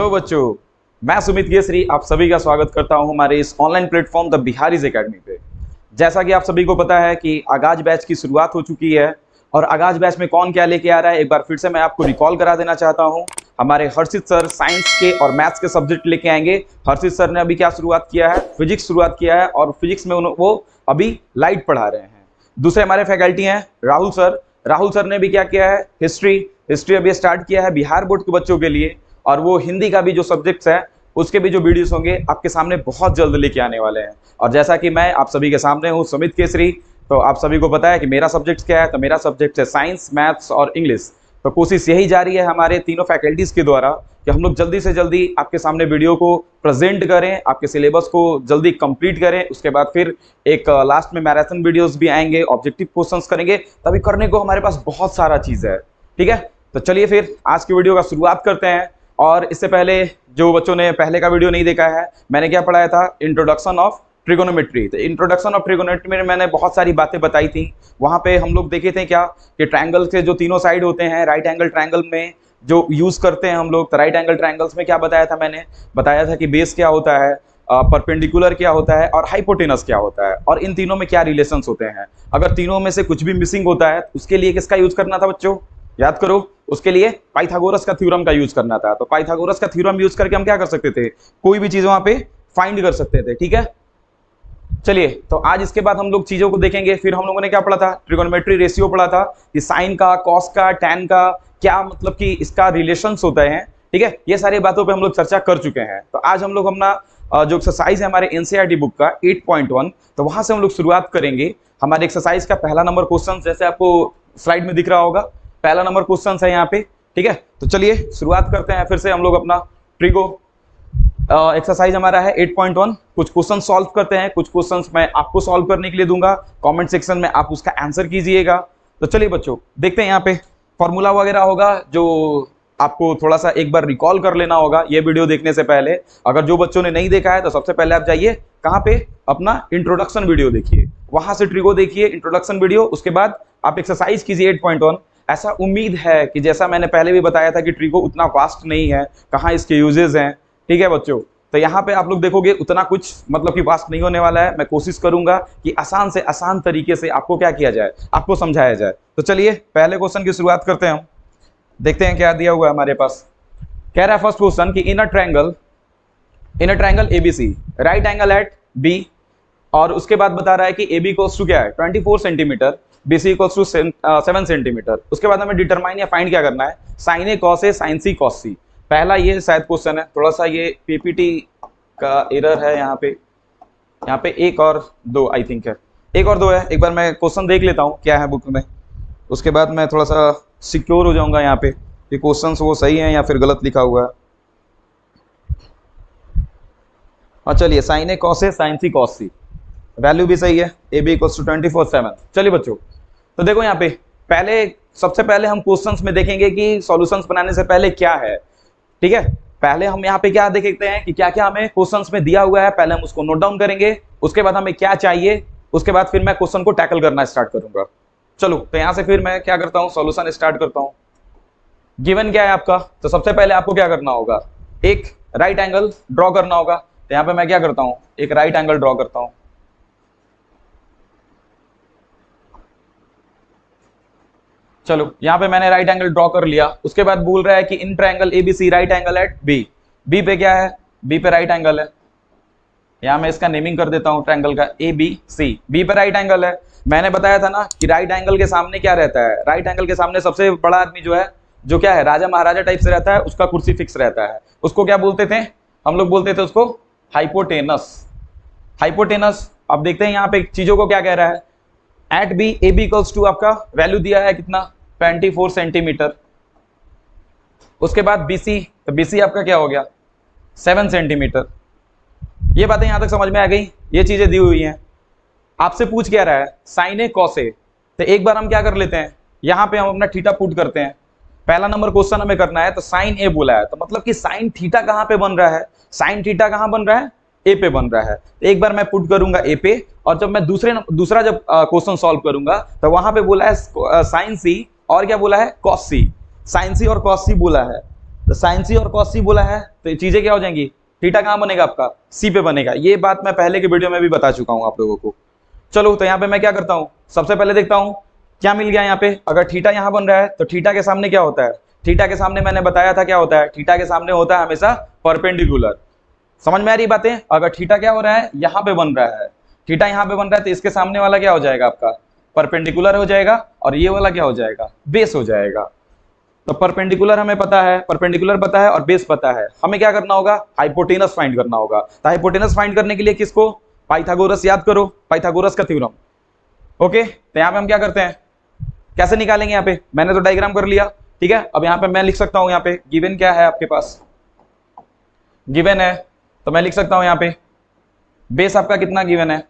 Hello बच्चों, मैं सुमित केसरी आप सभी का स्वागत करता हूं हमारे इस online platform the Bihari's academy पे। जैसा कि आप सभी को पता है कि आगाज बैच की शुरुआत हो चुकी है और आगाज बैच में कौन क्या लेके आ रहा है एक बार फिर से मैं आपको रिकॉल करा देना चाहता हूं। हमारे हर्षित सर साइंस के और मैथ्स के सब्जेक्ट लेके आएंगे। हर्षित सर ने अभी क्या शुरुआत किया है, फिजिक्स शुरुआत किया है और फिजिक्स में वो अभी लाइट पढ़ा रहे हैं। दूसरे हमारे फैकल्टी हैं राहुल सर। राहुल सर ने भी क्या किया है, हिस्ट्री अभी स्टार्ट किया है बिहार बोर्ड के बच्चों के लिए, और वो हिंदी का भी जो सब्जेक्ट्स है उसके भी जो वीडियोस होंगे आपके सामने बहुत जल्द लेके आने वाले हैं। और जैसा कि मैं आप सभी के सामने हूँ सुमित केसरी, तो आप सभी को पता है कि मेरा सब्जेक्ट क्या है, तो मेरा सब्जेक्ट है साइंस, मैथ्स और इंग्लिश। तो कोशिश यही जारी है हमारे तीनों फैकल्टीज के द्वारा कि हम लोग जल्दी से जल्दी आपके सामने वीडियो को प्रेजेंट करें, आपके सिलेबस को जल्दी कंप्लीट करें। उसके बाद फिर एक लास्ट में मैराथन वीडियोस भी आएंगे, ऑब्जेक्टिव क्वेश्चंस करेंगे, तभी करने को हमारे पास बहुत सारा चीज है। ठीक है, तो चलिए फिर आज की वीडियो का शुरुआत करते हैं। और इससे पहले जो बच्चों ने पहले का वीडियो नहीं देखा है, मैंने क्या पढ़ाया था, इंट्रोडक्शन ऑफ ट्रिगोनोमेट्री। तो इंट्रोडक्शन ऑफ ट्रिगोनोमेट्री में मैंने बहुत सारी बातें बताई थी। वहां पे हम लोग देखे थे क्या कि ट्रायंगल के जो तीनों साइड होते हैं, राइट एंगल ट्रायंगल में जो यूज करते हैं हम लोग, तो राइट एंगल ट्रायंगल्स में क्या बताया था, मैंने बताया था कि बेस क्या होता है, परपेंडिकुलर क्या होता है और हाइपोटेनस क्या होता है, और इन तीनों में क्या रिलेशंस होते हैं। अगर तीनों में से कुछ भी मिसिंग होता है उसके लिए किसका यूज करना था बच्चों, याद करो, उसके लिए पाइथागोरस का थ्योरम का यूज करना था। तो पाइथागोरस का थ्योरम यूज करके हम क्या कर सकते थे, कोई भी चीज वहां पे फाइंड कर सकते थे। ठीक है, चलिए तो आज इसके बाद हम लोग चीजों को देखेंगे। फिर हम लोगों ने क्या पढ़ा था, ट्रिगोनोमेट्री रेशियो पढ़ा था कि साइन का, कॉस का, टैन का क्या मतलब कि इसका रिलेशंस होता है। ठीक है, ये सारी बातों पे हम लोग चर्चा कर चुके हैं। तो आज हम लोग अपना जो एक्सरसाइज है हमारे एनसीईआरटी बुक का 8.1, तो वहां से हम लोग शुरुआत करेंगे। हमारे एक्सरसाइज का पहला नंबर क्वेश्चन जैसे आपको स्लाइड में दिख रहा होगा, पहला नंबर क्वेश्चन है यहाँ पे। ठीक है, तो चलिए शुरुआत करते हैं फिर से हम लोग अपना ट्रिगो एक्सरसाइज हमारा है 8.1। कुछ क्वेश्चन सॉल्व करते हैं, कुछ क्वेश्चंस मैं आपको सॉल्व करने के लिए दूंगा, कमेंट सेक्शन में आप उसका आंसर कीजिएगा। तो चलिए बच्चों देखते हैं, यहाँ पे फॉर्मूला वगैरह होगा जो आपको थोड़ा सा एक बार रिकॉल कर लेना होगा ये वीडियो देखने से पहले। अगर जो बच्चों ने नहीं देखा है तो सबसे पहले आप जाइए कहाँ पे, अपना इंट्रोडक्शन वीडियो देखिए, वहां से ट्रिगो देखिए इंट्रोडक्शन वीडियो, उसके बाद आप एक्सरसाइज कीजिए 8.1। ऐसा उम्मीद है कि जैसा मैंने पहले भी बताया था कि ट्रिगो उतना वास्ट नहीं है, कहाँ इसके यूजेस हैं। ठीक है बच्चों, तो यहाँ पे आप लोग देखोगे उतना कुछ मतलब कि वास्ट नहीं होने वाला है। मैं कोशिश करूंगा कि आसान से आसान तरीके से आपको क्या किया जाए, आपको समझाया जाए। तो चलिए पहले क्वेश्चन की शुरुआत करते हैं हम, देखते हैं क्या दिया हुआ है हमारे पास। कह रहा है फर्स्ट क्वेश्चन कि in a triangle ABC right angle at B, और उसके बाद बता रहा है कि ए बी इक्वल्स टू क्या है 24 centimetre, B C equals to 7 centimetre. उसके बाद हमें डिटरमाइन या फाइंड क्या करना है, sine A cos A sine C cos C. पहला ये शायद क्वेश्चन है, थोड़ा सा ये पीपीटी का एरर है यहाँ पे 1 और 2 आई थिंक है, 1 और 2 है। एक बार मैं क्वेश्चन देख लेता हूँ क्या है बुक में, उसके बाद मैं थोड़ा सा सिक्योर हो जाऊंगा यहाँ पे कि क्वेश्चन वो सही है या फिर गलत लिखा हुआ है। हाँ चलिए, sign A cos A sine C cos C, value भी सही है, ए बी इक्वल्स टू 24/7। चलिए बच्चों, तो देखो यहाँ पे सबसे पहले हम क्वेश्चंस में देखेंगे कि सॉल्यूशंस बनाने से पहले क्या है। ठीक है, पहले हम यहाँ पे क्या देखते हैं कि क्या क्या हमें क्वेश्चंस में दिया हुआ है, पहले हम उसको नोट डाउन करेंगे, उसके बाद हमें क्या चाहिए, उसके बाद फिर मैं क्वेश्चन को टैकल करना स्टार्ट करूंगा। चलो तो यहाँ से फिर मैं क्या करता हूँ, सॉल्यूशन स्टार्ट करता हूँ। गिवन क्या है आपका, तो सबसे पहले आपको क्या करना होगा, एक राइट एंगल ड्रॉ करना होगा। तो यहाँ पे मैं क्या करता हूँ, एक राइट एंगल ड्रॉ करता हूँ। चलो यहाँ पे मैंने राइट एंगल ड्रॉ कर लिया। उसके बाद बोल रहा है कि in triangle ABC right angle at B, B पे क्या है, बी पे राइट एंगल है। यहाँ मैं इसका नेमिंग कर देता हूँ ट्रायंगल का ए बी सी, बी पे राइट एंगल है। मैंने बताया था ना कि राइट एंगल के सामने क्या रहता है, राइट एंगल के सामने सबसे बड़ा आदमी जो है, जो क्या है, राजा महाराजा टाइप से रहता है, उसका कुर्सी फिक्स रहता है। उसको क्या बोलते थे हम लोग, बोलते थे उसको हाइपोटेनस। हाइपोटेनस। अब देखते हैं यहाँ पे चीजों को क्या कह रहा है, at B A B equals to आपका वैल्यू दिया है कितना, 24 सेंटीमीटर। उसके बाद बीसी, तो बीसी आपका क्या हो गया 7 सेंटीमीटर। ये बातें यहां तक समझ में आ गई, ये चीजें दी हुई हैं। आपसे पूछ क्या रहा है, साइन ए कॉस ए। तो एक बार हम क्या कर लेते हैं, यहां पे हम अपना थीटा पुट करते हैं। पहला नंबर क्वेश्चन हमें करना है, तो साइन ए बोला है, तो मतलब कि साइन थीटा कहां पे बन रहा है, साइन थीटा कहां बन रहा है, ए पे बन रहा है। तो एक बार मैं पुट करूंगा ए पे, और जब मैं दूसरा जब क्वेश्चन सॉल्व करूंगा तो वहां पे बोला है साइन सी, और क्या बोला है, कॉस सी। साइन सी और कॉस सी बोला है। तो साइन सी और कॉस सी बोला है, तो ये चीजें क्या हो जाएंगी, थीटा कहाँ बनेगा आपका, सी पे बनेगा। ये बात मैं पहले के वीडियो में भी बता चुका हूँ आप लोगों को। चलो तो यहाँ पे मैं क्या करता हूँ, सबसे पहले देखता हूँ क्या मिल गया यहाँ पे। अगर थीटा यहाँ बन रहा है तो थीटा के सामने क्या होता है, थीटा के सामने मैंने बताया था क्या होता है, थीटा के सामने होता है हमेशा परपेंडिकुलर। समझ में आ रही बातें। अगर थीटा क्या हो रहा है, यहाँ पे बन रहा है, थीटा यहाँ पे बन रहा है, तो इसके सामने वाला क्या हो जाएगा आपका, परपेंडिकुलर हो जाएगा, और ये वाला क्या हो जाएगा, बेस हो जाएगा। तो परपेंडिकुलर हमें पता है, परपेंडिकुलर पता है और बेस पता है, हमें क्या करना होगा, हाइपोटेनस फाइंड करना होगा। तो हाइपोटेनस फाइंड करने के लिए किसको, पाइथागोरस याद करो, पाइथागोरस का थ्योरम। ओके, तो यहाँ पे हम क्या करते हैं, कैसे निकालेंगे, यहाँ पे मैंने तो डायग्राम कर लिया, ठीक है। अब यहाँ पे मैं लिख सकता हूँ, यहाँ पे गिवन क्या है आपके पास, गिवन है, तो मैं लिख सकता हूँ यहाँ पे बेस आपका कितना गिवन है,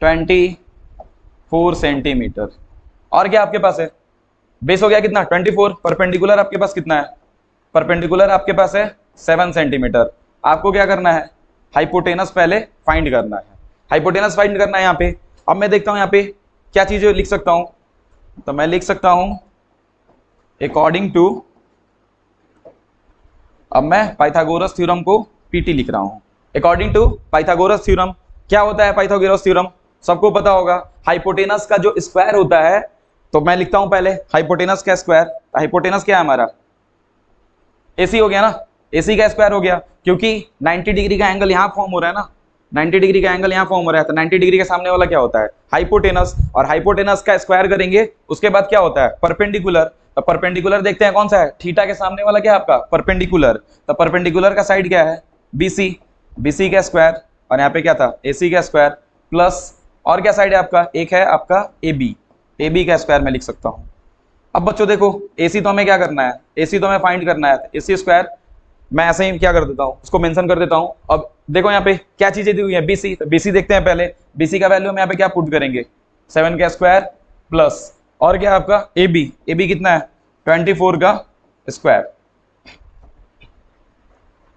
24 सेंटीमीटर। और क्या आपके पास है, बेस हो गया कितना 24, परपेंडिकुलर आपके पास कितना है, परपेंडिकुलर आपके पास है 7 सेंटीमीटर। आपको क्या करना है, हाइपोटेनस पहले फाइंड करना है, हाइपोटेनस फाइंड करना है यहाँ पे। अब मैं देखता हूँ यहाँ पे क्या चीजें लिख सकता हूँ, तो मैं लिख सकता हूँ अकॉर्डिंग टू, अब मैं पाइथागोरस थ्योरम को पीटी लिख रहा हूँ, अकॉर्डिंग टू पाइथागोरस थ्योरम। क्या होता है पाइथागोरस थ्योरम, सबको पता होगा, हाइपोटेनस का जो स्क्वायर होता है, तो मैं लिखता हूं पहले हाइपोटेनस का स्क्वायर। हाइपोटेनस क्या है हमारा, एसी हो गया ना, एसी का स्क्वायर हो गया, क्योंकि 90 डिग्री का एंगल यहां फॉर्म हो रहा है ना, 90 डिग्री का एंगल यहां फॉर्म हो रहा है, तो 90 डिग्री के सामने वाला क्या होता है, हाइपोटेनस, और हाइपोटेनस का स्क्वायर करेंगे, उसके बाद क्या होता है, परपेंडिकुलर। तो परपेंडिकुलर देखते हैं कौन सा है, थीटा के सामने वाला क्या है आपका, परपेंडिकुलर। तो परपेंडिकुलर का साइड क्या है, बीसी, बीसी का स्क्वायर, और यहाँ पे क्या था, एसी का स्क्वायर, प्लस और क्या साइड है आपका, एक है आपका एबी, एबी का स्क्वायर मैं लिख सकता हूँ। अब बच्चों देखो, एसी तो हमें क्या करना है, एसी तो हमें फाइंड करना है, एसी स्क्वायर मैं ऐसे ही क्या कर देता हूँ, उसको मेंशन कर देता हूँ। अब देखो यहाँ पे क्या चीजें दी हुई है, बीसी, तो बीसी देखते हैं पहले, बीसी का वैल्यू हम यहाँ पे क्या पुट करेंगे, 7 का स्क्वायर प्लस और क्या आपका एबी, एबी कितना है 24 का स्क्वायर।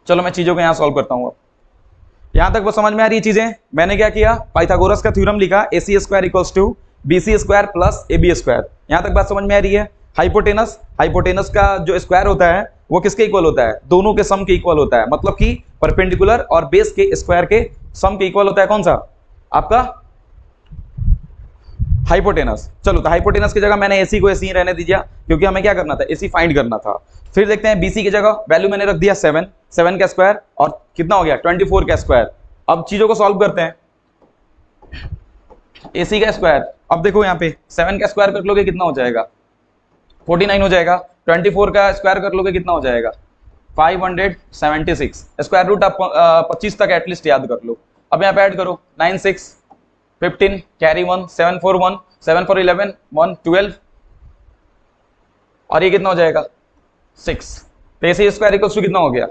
चलो मैं चीजों को यहाँ सॉल्व करता हूँ। अब यहां तक वो समझ में आ रही है चीजें। मैंने क्या किया, पाइथागोरस का थ्योरम लिखा, AC square equals to BC square plus AB square. यहां तक बात समझ में आ रही है। हाइपोटेनस, हाइपोटेनस का जो स्क्वायर होता है वो किसके इक्वल होता है, दोनों के सम के इक्वल होता है, मतलब कि परपेंडिकुलर और बेस के स्क्वायर के सम के इक्वल होता है, कौन सा आपका हाइपोटेनस। चलो तो हाइपोटेनस की जगह मैंने AC को ऐसे ही रहने दीजिए, क्योंकि हमें क्या करना था, AC फाइंड करना था। फिर देखते हैं BC की जगह वैल्यू मैंने रख दिया 7, 7 का स्क्वायर और कितना हो गया 24 का स्क्वायर। अब चीजों को सॉल्व करते हैं, AC का स्क्वायर, अब देखो यहाँ पे 7 का स्क्वायर कर लोगे कितना हो जाएगा 49 हो जाएगा, 24 का स्क्वायर कर लोगे कितना हो जाएगा 576, स्क्वायर रूट आप 25 तक एटलीस्ट याद कर लो। अब यहाँ पे ऐड करो 9 6 15 कैरी 1 7 4 1 7 4 11 1 12 और ये कितना हो जाएगा 6। तो AC स्क्वायर इक्वल्स टू कितना हो गया,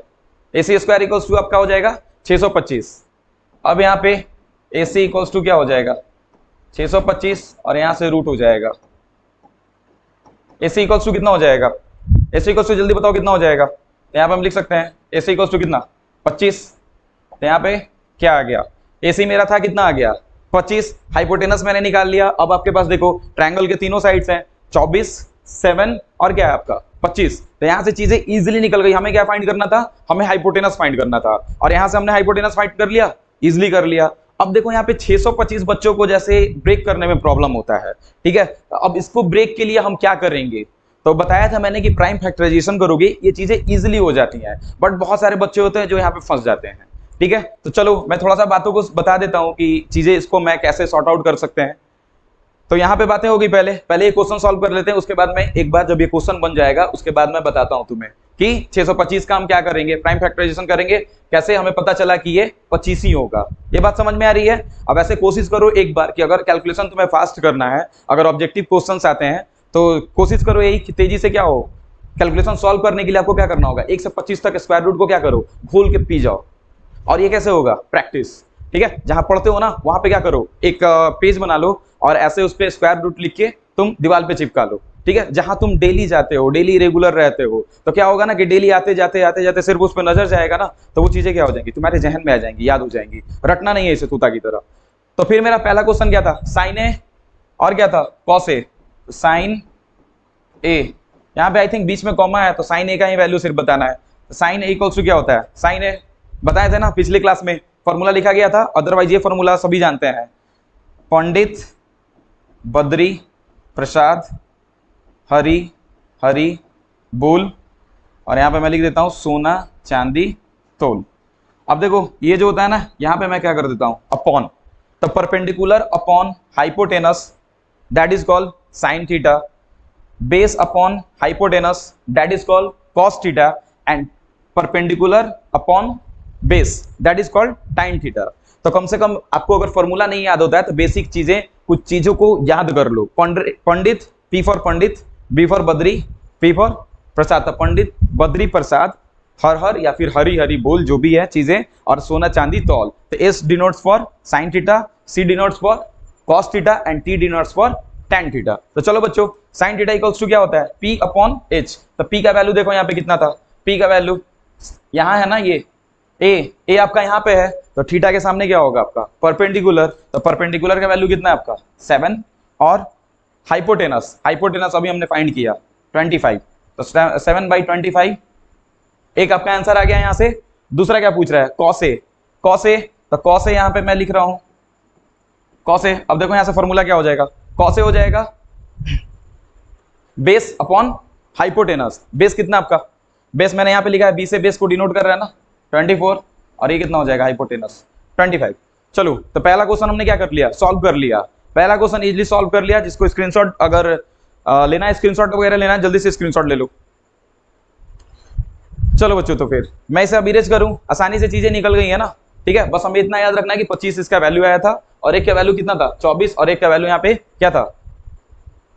AC स्क्वायर इक्वल्स टू आपका हो जाएगा 625। अब यहाँ पे AC इक्वल्स टू क्या हो जाएगा 625 और यहाँ से रूट हो जाएगा, AC इक्वल्स टू कितना हो जाएगा, AC इक्वल्स टू जल्दी बताओ कितना हो जाएगा। तो यहाँ पे हम लिख सकते हैं AC इक्वल्स टू कितना 25। तो यहाँ पे क्या आ गया, AC मेरा था कितना आ गया 25, हाइपोटेनस मैंने निकाल लिया। अब आपके पास देखो ट्रायंगल के तीनों साइड्स हैं 24 7 और क्या है आपका 25। तो यहाँ से चीजें इजीली निकल गई। हमें क्या फाइंड करना था, हमें हाइपोटेनस फाइंड करना था, और यहाँ से हमने हाइपोटेनस फाइंड कर लिया, इजीली कर लिया। अब देखो यहाँ पे 625 बच्चों को जैसे ब्रेक करने में प्रॉब्लम होता है, ठीक है। अब इसको ब्रेक के लिए हम क्या करेंगे, तो बताया था मैंने कि प्राइम फैक्टराइजेशन करोगे ये चीजें इजीली हो जाती हैं, बट बहुत सारे बच्चे होते हैं जो यहाँ पे फंस जाते हैं, ठीक है। तो चलो मैं थोड़ा सा बातों को बता देता हूँ कि चीजें इसको मैं कैसे सॉर्ट आउट कर सकते हैं। तो यहाँ पे बातें होगी, पहले ये क्वेश्चन सॉल्व कर लेते हैं, उसके बाद में एक बार जब ये क्वेश्चन बन जाएगा उसके बाद मैं बताता हूँ तुम्हें कि 625 का हम क्या करेंगे, प्राइम फैक्टराइजेशन करेंगे कैसे, हमें पता चला कि ये 25 ही होगा। ये बात समझ में आ रही है। अब ऐसे कोशिश करो एक बार कि अगर कैलकुलेशन तुम्हें फास्ट करना है, अगर ऑब्जेक्टिव क्वेश्चंस आते हैं तो कोशिश करो यही कि तेजी से क्या हो, कैलकुलेशन सॉल्व करने के लिए आपको क्या करना होगा, 1 से 25 तक स्क्वायर रूट को क्या करो, घोल के पी जाओ। और ये कैसे होगा, प्रैक्टिस, ठीक है। जहां पढ़ते हो ना वहां पे क्या करो, एक पेज बना लो और ऐसे उस पे स्क्वायर रूट लिख के तुम दीवार पे चिपका लो, ठीक है। जहां तुम डेली जाते हो, डेली रेगुलर रहते हो, तो क्या होगा ना कि डेली आते जाते सिर्फ उस पर नजर जाएगा ना, तो वो चीजें क्या हो जाएंगी, तुम्हारे जहन में आ जाएंगी, याद हो जाएंगी, रटना नहीं है इसे तूता की तरह। तो फिर मेरा पहला क्वेश्चन क्या था, साइन ए और क्या था कॉस ए, साइन ए, यहाँ पे आई थिंक बीच में कॉमा है तो साइन ए का ही वैल्यू सिर्फ बताना है। साइन ए इक्वल्स टू क्या होता है, साइन ए बताए थे ना पिछले क्लास में, फॉर्मूला लिखा गया था, अदरवाइज ये फॉर्मूला सभी जानते हैं, पंडित बद्री प्रसाद हरी हरी बोल, और यहाँ पे मैं लिख देता हूँ सोना चांदी तोल। अब देखो ये जो होता है ना, यहाँ पे मैं क्या कर देता हूँ, upon, the perpendicular upon hypotenuse that is called sine theta, base upon hypotenuse that is called cos theta, and perpendicular upon base that is called टाइन थीटा। तो कम से कम आपको अगर फॉर्मूला नहीं याद होता है तो बेसिक चीजें, कुछ चीजों को याद कर लो। Pandit, P for Pandit, B for Badri, P for Prasad, Pandit Badri Prasad हर हर या फिर हरी हरी बोल, जो भी है चीजें, और सोना चांदी तौल। तो S denotes for sine theta, C denotes for cos theta and T denotes for tan theta. तो चलो बच्चों, साइन थीटा इक्वल्स टू क्या होता है, पी अपॉन एच। तो पी का वैल्यू देखो यहाँ पे कितना था, पी का वैल्यू यहाँ है ना, ये ए आपका यहाँ पे है, तो थीटा के सामने क्या होगा आपका परपेंडिकुलर, तो परपेंडिकुलर का वैल्यू कितना है आपका 7, और हाइपोटेनस अभी हमने फाइंड किया 25, तो 7/25। एक आपका आंसर आ गया यहाँ से। दूसरा क्या पूछ रहा है, कॉस ए, तो कॉस ए यहाँ पे मैं लिख रहा हूं कॉस ए। अब देखो यहाँ से फॉर्मूला क्या हो जाएगा, कॉस ए हो जाएगा बेस अपॉन हाइपोटेनस। बेस कितना आपका, बेस मैंने यहाँ पे लिखा है, बी से बेस को डिनोट कर रहा है ना 24, और ये कितना हो जाएगा हाइपोटेनस 25। चलो तो पहला क्वेश्चन हमने क्या कर लिया, सॉल्व कर लिया। पहला क्वेश्चन इजीली सॉल्व कर लिया। जिसको स्क्रीनशॉट अगर लेना है, स्क्रीनशॉट वगैरह लेना है, जल्दी से स्क्रीनशॉट ले लो। चलो बच्चों, तो फिर मैं इसे अब इरेज करूं, आसानी से चीजें निकल गई है ना, ठीक है। बस हमें इतना याद रखना है कि 25 इसका वैल्यू आया था, और एक का वैल्यू कितना था 24, और एक का वैल्यू यहाँ पे क्या था।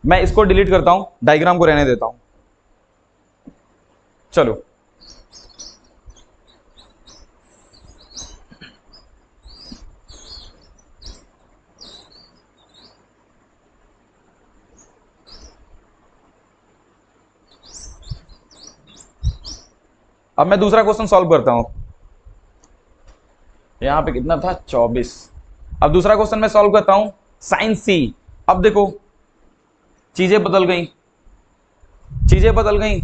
मैं इसको डिलीट करता हूं, डायग्राम को रहने देता हूं। चलो अब मैं दूसरा क्वेश्चन सॉल्व करता हूं। यहां पे कितना था 24। अब दूसरा क्वेश्चन मैं सॉल्व करता हूं, साइन सी। अब देखो चीजें बदल गई,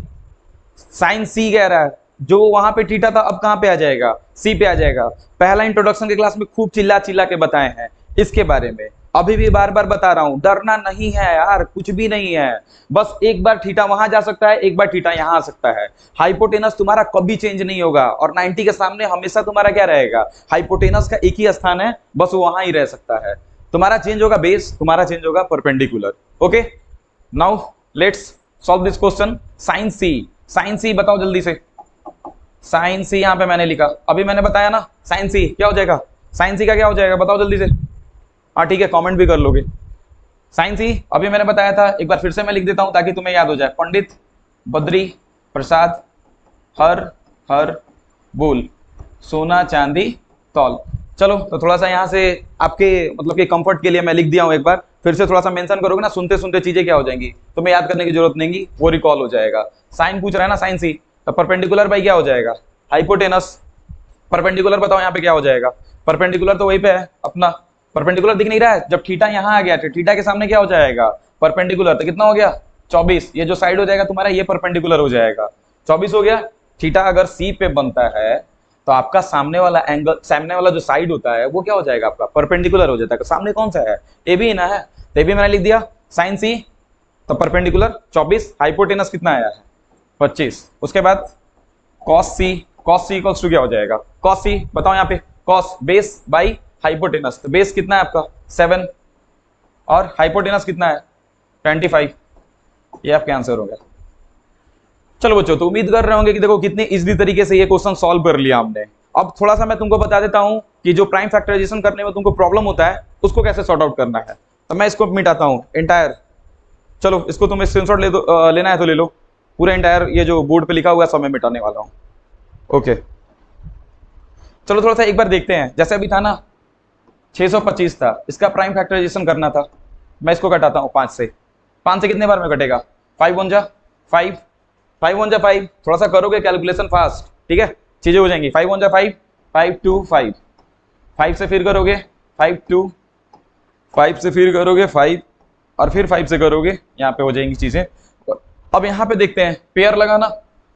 साइन सी कह रहा है, जो वहां पे थीटा था अब कहां पे आ जाएगा, सी पे आ जाएगा। पहला इंट्रोडक्शन के क्लास में खूब चिल्ला के बताए हैं इसके बारे में, अभी भी बार बार बता रहा हूं, डरना नहीं है यार, कुछ भी नहीं है। बस एक बार थीटा वहां जा सकता है, एक बार थीटा यहां आ सकता है। हाइपोटेनस तुम्हारा कभी चेंज नहीं होगा, और 90 के सामने हमेशा तुम्हारा क्या रहेगा, हाइपोटेनस का एक ही स्थान है, बस वो वहां ही रह सकता है। तुम्हारा चेंज होगा बेस, तुम्हारा चेंज होगा perpendicular. Okay, now let's solve this question. Sine C बताओ जल्दी से। साइन सी यहां पे मैंने लिखा, अभी मैंने बताया ना, साइन सी क्या हो जाएगा, साइन सी का क्या हो जाएगा बताओ जल्दी से। हाँ ठीक है, कमेंट भी कर लोगे। साइन सी अभी मैंने बताया था, एक बार फिर से मैं लिख देता हूं ताकि तुम्हें याद हो जाए। पंडित बद्री प्रसाद हर हर बोल, सोना चांदी तौल। चलो तो थोड़ा सा यहाँ से आपके मतलब कि कंफर्ट के लिए मैं लिख दिया हूँ, एक बार फिर से थोड़ा सा मेंशन करोगे ना, सुनते सुनते चीजें क्या हो जाएंगी, तुम्हें याद करने की जरूरत नहीं, वो रिकॉल हो जाएगा। साइन पूछ रहा है ना, साइन सी, तो परपेंडिकुलर बाई क्या हो जाएगा, हाइपोटेनस। परपेंडिकुलर बताओ यहाँ पे क्या हो जाएगा, परपेंडिकुलर तो वहीं पे है अपना, परपेंडिकुलर दिख नहीं रहा है, जब थीटा यहाँ आ गया तो थीटा के सामने क्या हो जाएगा परपेंडिकुलर, तो कितना हो गया 24। ये जो साइड हो जाएगा तुम्हारा ये परपेंडिकुलर हो जाएगा, 24 हो गया। थीटा अगर सी पे बनता है तो आपका सामने वाला एंगल, सामने वाला जो साइड होता है वो क्या हो जाएगा आपका परपेंडिकुलर हो जाता है। सामने कौन सा है, ए बी ना है, तो ए बी मैंने लिख दिया। साइन सी तो परपेंडिकुलर 24, हाइपोटेनस कितना आया है 25। उसके बाद कॉस सी इक्वल्स टू क्या हो जाएगा, कॉस सी बताओ यहाँ पे, कॉस बेस बाई हाइपोटेनस, तो बेस कितना है आपका 7 और हाइपोटेनस कितना है 25। ये आपके आंसर हो गया। चलो बच्चों, तो उम्मीद कर रहे होंगे कि देखो कितनी इजीली तरीके से ये क्वेश्चन सॉल्व कर लिया हमने। अब थोड़ा सा मैं तुमको बता देता हूं कि जो प्राइम फैक्टराइजेशन करने में तुमको प्रॉब्लम होता है उसको कैसे सॉर्ट आउट करना है। तो मैं इसको मिटाता हूं एंटायर, चलो इसको तुम स्क्रीनशॉट ले दो, लेना है तो ले लो। पूरा एंटायर ये जो बोर्ड पे लिखा हुआ है सब मैं मिटाने वाला हूं। ओके चलो थोड़ा सा एक बार देखते हैं, जैसे अभी था ना 625 था, इसका प्राइम फैक्टराइजेशन करना था। मैं इसको घटाता हूँ 5 से, 5 से कितने बार में घटेगा, 5 1 जा 5, 5 1 जा 5, थोड़ा सा करोगे कैलकुलेशन फास्ट, ठीक है चीजें हो जाएंगी। 5 1 जा 5, 5 2 5, 5 से फिर करोगे 5 2, 5 से फिर करोगे 5, और फिर 5 से करोगे, यहाँ पे हो जाएंगी चीजें। अब यहाँ पे देखते हैं पेयर लगाना,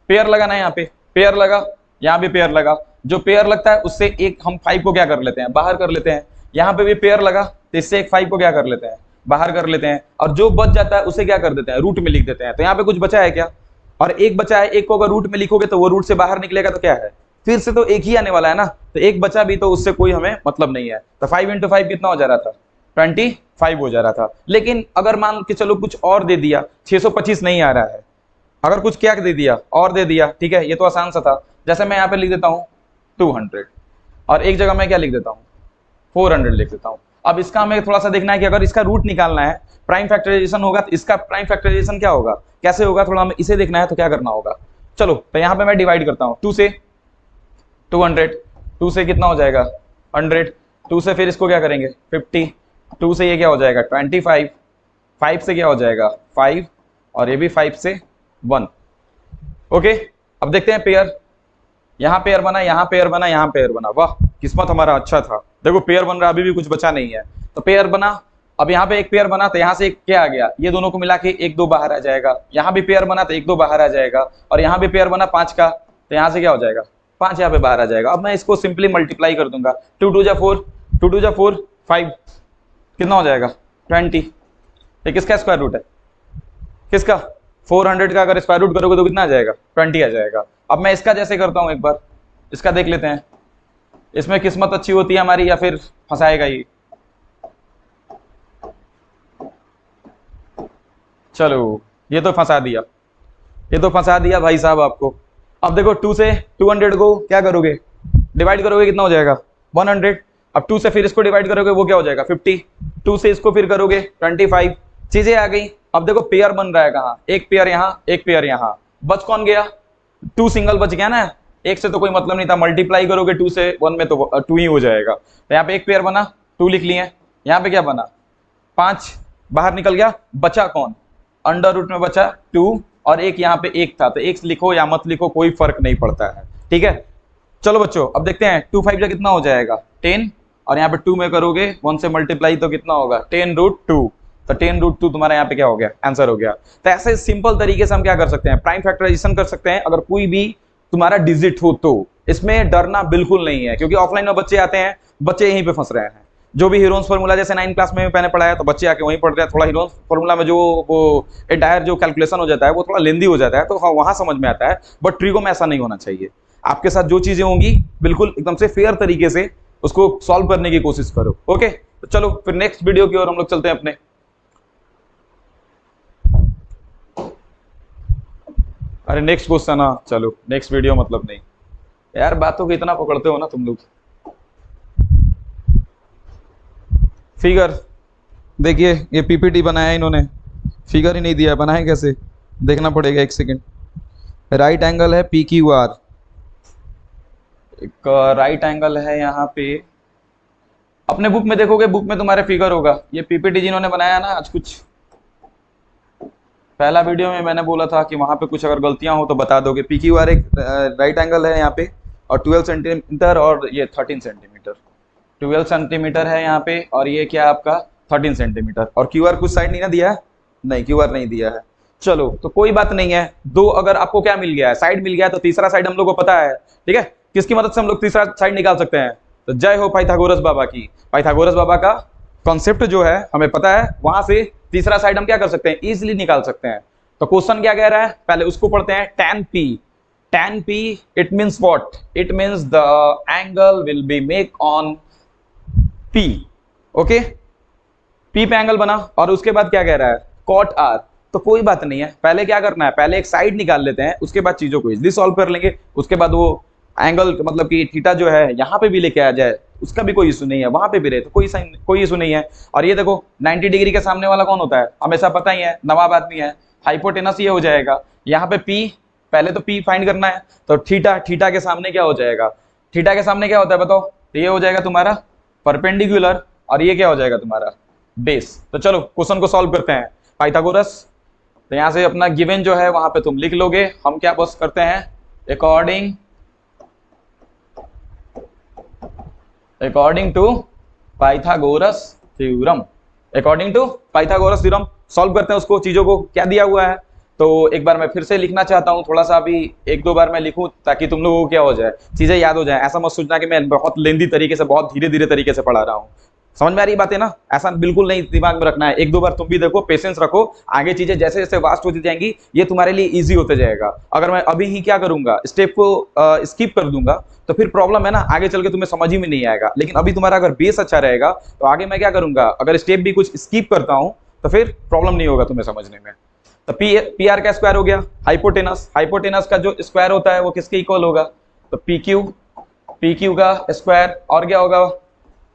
पेयर लगाना है यहाँ पे, पेयर लगा, यहाँ भी पेयर लगा, जो पेयर लगता है उससे एक हम 5 को क्या कर लेते हैं, बाहर कर लेते हैं। यहाँ पे भी पेयर लगा तो इससे एक 5 को क्या कर लेते हैं, बाहर कर लेते हैं, और जो बच जाता है उसे क्या कर देते हैं, रूट में लिख देते हैं। तो यहाँ पे कुछ बचा है क्या, और एक बचा है, एक को अगर रूट में लिखोगे तो वो रूट से बाहर निकलेगा तो क्या है, फिर से तो एक ही आने वाला है ना, तो एक बचा भी तो उससे कोई हमें मतलब नहीं है। तो 5 × 5 कितना हो जा रहा था, 25 हो जा रहा था। लेकिन अगर मान के चलो कुछ और दे दिया, 625 नहीं आ रहा है, अगर कुछ क्या दे दिया और दे दिया, ठीक है, ये तो आसान सा था। जैसे मैं यहाँ पे लिख देता हूँ 200 और एक जगह मैं क्या लिख देता हूँ 400 लिख देता हूँ। अब इसका हमें थोड़ा सा देखना है कि अगर इसका रूट निकालना है, प्राइम फैक्टराइजेशन होगा तो इसका प्राइम फैक्टराइजेशन क्या होगा, कैसे होगा, थोड़ा हमें इसे देखना है। तो क्या करना होगा, चलो तो यहाँ पे मैं डिवाइड करता हूँ 2 से 200, 2 से कितना हो जाएगा 100, 2 से फिर इसको क्या करेंगे 50, 2 से ये क्या हो जाएगा 25, 5 से क्या हो जाएगा 5, और ये भी 5 से 1। ओके, अब देखते हैं पेयर, यहाँ पेयर बना, यहाँ पेयर बना, यहाँ पेयर बना, वाह किस्मत हमारा अच्छा था। देखो पेयर बन रहा, अभी भी कुछ बचा नहीं है, तो पेयर बना। अब यहाँ पे एक पेयर बना तो यहाँ से एक क्या आ गया, ये दोनों को मिला के 1 2 बाहर आ जाएगा। यहाँ भी पेयर बना तो 1 2 बाहर आ जाएगा, और यहाँ भी पेयर बना 5 का, तो यहाँ से क्या हो जाएगा 5 यहाँ पे बाहर आ जाएगा। अब मैं इसको सिंपली मल्टीप्लाई कर दूंगा, 2 2 जा 4, 2 2 जा 4, 5, कितना हो जाएगा 20। ये किसका स्क्वायर रूट है, किसका 400 का, अगर स्क्वायर रूट करोगे तो कितना आ जाएगा 20 आ जाएगा। अब मैं इसका जैसे करता हूँ, एक बार इसका देख लेते हैं, इसमें किस्मत अच्छी होती है हमारी या फिर फंसाएगा ही। चलो ये तो फंसा दिया, ये तो फंसा दिया भाई साहब आपको। अब देखो 2 से 200 को क्या करोगे, डिवाइड करोगे, कितना हो जाएगा 100। अब 2 से फिर इसको डिवाइड करोगे, वो क्या हो जाएगा 50, 2 से इसको फिर करोगे 25, चीजें आ गई। अब देखो पेयर बन रहा है कहाँ, एक पेयर यहाँ, एक पेयर यहाँ, बच कौन गया 2 सिंगल बच गया ना, एक से तो कोई मतलब नहीं था, मल्टीप्लाई करोगे 2 से 1 में तो 2 ही हो जाएगा। तो यहाँ पे एक पेयर बना, 2 लिख लिए, यहाँ पे क्या बना 5 बाहर निकल गया, बचा कौन, अंडर रूट में बचा 2, और एक यहाँ पे 1 था, तो 1 लिखो या मत लिखो कोई फर्क नहीं पड़ता है, ठीक है। चलो बच्चों अब देखते हैं 2 5 का कितना हो जाएगा 10, और यहाँ पे 2 में करोगे 1 से मल्टीप्लाई तो कितना होगा 10√2, तो 10√2 तुम्हारा यहाँ पे क्या हो गया, आंसर हो गया। तो ऐसे सिंपल तरीके से हम क्या कर सकते हैं, प्राइम फैक्टराइजेशन कर सकते हैं। अगर कोई भी तुम्हारा डिजिट हो तो इसमें डरना बिल्कुल नहीं है, क्योंकि ऑफलाइन में बच्चे आते हैं, बच्चे यहीं पे फंस रहे हैं। जो भी हीरोन्स फार्मूला जैसे 9 क्लास में मैंने पढ़ाया, तो बच्चे आके वहीं पढ़ रहे हैं। थोड़ा हीरोन्स फार्मूला में जो वो एंटायर जो कैलकुलेशन हो जाता है वो थोड़ा लेंदी हो जाता है, तो हाँ वहां समझ में आता है, बट ट्रिगो में ऐसा नहीं होना चाहिए। आपके साथ जो चीजें होंगी बिल्कुल एकदम से फेयर तरीके से उसको सॉल्व करने की कोशिश करो। ओके, तो चलो फिर नेक्स्ट वीडियो की ओर हम लोग चलते हैं अपने। अरे नेक्स्ट क्वेश्चन, हाँ चलो नेक्स्ट वीडियो, मतलब नहीं यार, बातों को इतना पकड़ते हो ना तुम लोग। फिगर देखिए, ये पीपीटी बनाया इन्होंने, फिगर ही नहीं दिया, बनाए कैसे देखना पड़ेगा, एक सेकेंड। राइट एंगल है PQR, एक राइट एंगल है यहाँ पे, अपने बुक में देखोगे, बुक में तुम्हारे फिगर होगा। ये पीपीटी जिन्होंने बनाया ना, आज कुछ पहला वीडियो में मैंने बोला था कि वहां पे कुछ अगर गलतियां हो तो बता दोगे। PQR एक राइट एंगल है यहाँ पे, और 12 सेंटीमीटर, और ये 13 सेंटीमीटर, 12 सेंटीमीटर है यहाँ पे, और ये क्या आपका 13 सेंटीमीटर। और QR कुछ साइड नहीं ना दिया है, नहीं QR नहीं दिया है। चलो तो कोई बात नहीं है, दो अगर आपको क्या मिल गया है, साइड मिल गया है, तो तीसरा साइड हम लोग को पता है, ठीक है। किसकी मदद से हम लोग तीसरा साइड निकाल सकते हैं, तो जय हो पाइथागोरस बाबा की। पाइथागोरस बाबा का कॉन्सेप्ट जो है हमें पता है, वहां से तीसरा साइड हम क्या कर सकते हैं, इजिली निकाल सकते हैं। तो क्वेश्चन क्या कह रहा है, पहले उसको पढ़ते हैं। tan P, tan P it means what, it means the angle will be make on P, okay. P पे एंगल बना, और उसके बाद क्या कह रहा है cot R। तो कोई बात नहीं है, पहले क्या करना है, पहले एक साइड निकाल लेते हैं, उसके बाद चीजों को इजिली सॉल्व कर लेंगे। उसके बाद वो एंगल मतलब कि थीटा जो है यहाँ पे भी लेके आ जाए, उसका भी कोई इशू नहीं है, वहां पे भी रहे तो कोई इशू नहीं है। और ये देखो 90 डिग्री के सामने वाला कौन होता है, हमेशा पता ही है, नवाब आदमी है, हाइपोटेनस ये हो जाएगा। यहाँ पे P, पहले तो P फाइंड करना है, तो थीटा, थीटा के सामने क्या हो जाएगा, थीटा के सामने क्या होता है बताओ, तो ये हो जाएगा तुम्हारा परपेंडिकुलर, और ये क्या हो जाएगा तुम्हारा बेस। तो चलो क्वेश्चन को सॉल्व करते हैं। पाइथागोरस, तो यहाँ से अपना गिवन जो है वहां पे तुम लिख लोगे। हम क्या बस करते हैं, according to Pythagoras theorem, according to Pythagoras theorem solve करते हैं उसको। चीजों को क्या दिया हुआ है, तो एक बार मैं फिर से लिखना चाहता हूँ, थोड़ा सा अभी एक दो बार मैं लिखूं ताकि तुम लोगों को क्या हो जाए, चीजें याद हो जाए। ऐसा मत सोचना कि मैं बहुत लेंदी तरीके से, बहुत धीरे धीरे तरीके से पढ़ा रहा हूँ। समझ में आ रही बात है ना? ऐसा बिल्कुल नहीं दिमाग में रखना है। एक दो बार तुम भी देखो, पेशेंस रखो, आगे चीजें जैसे जैसे वास्ट होती जाएंगी ये तुम्हारे लिए इजी होते जाएगा। अगर मैं अभी ही क्या करूंगा, स्टेप को स्किप कर दूंगा तो फिर प्रॉब्लम है ना, आगे चल के तुम्हें समझ ही में नहीं आएगा। लेकिन अभी तुम्हारा अगर बेस अच्छा रहेगा तो आगे मैं क्या करूंगा, अगर स्टेप भी कुछ स्किप करता हूं तो फिर प्रॉब्लम नहीं होगा तुम्हें समझने में। तो पी आर का स्क्वायर हो गया हाइपोटेनस, हाइपोटेनस का जो स्क्वायर होता है वो किसके इक्वल होगा, तो पी क्यू का स्क्वायर, और क्या होगा,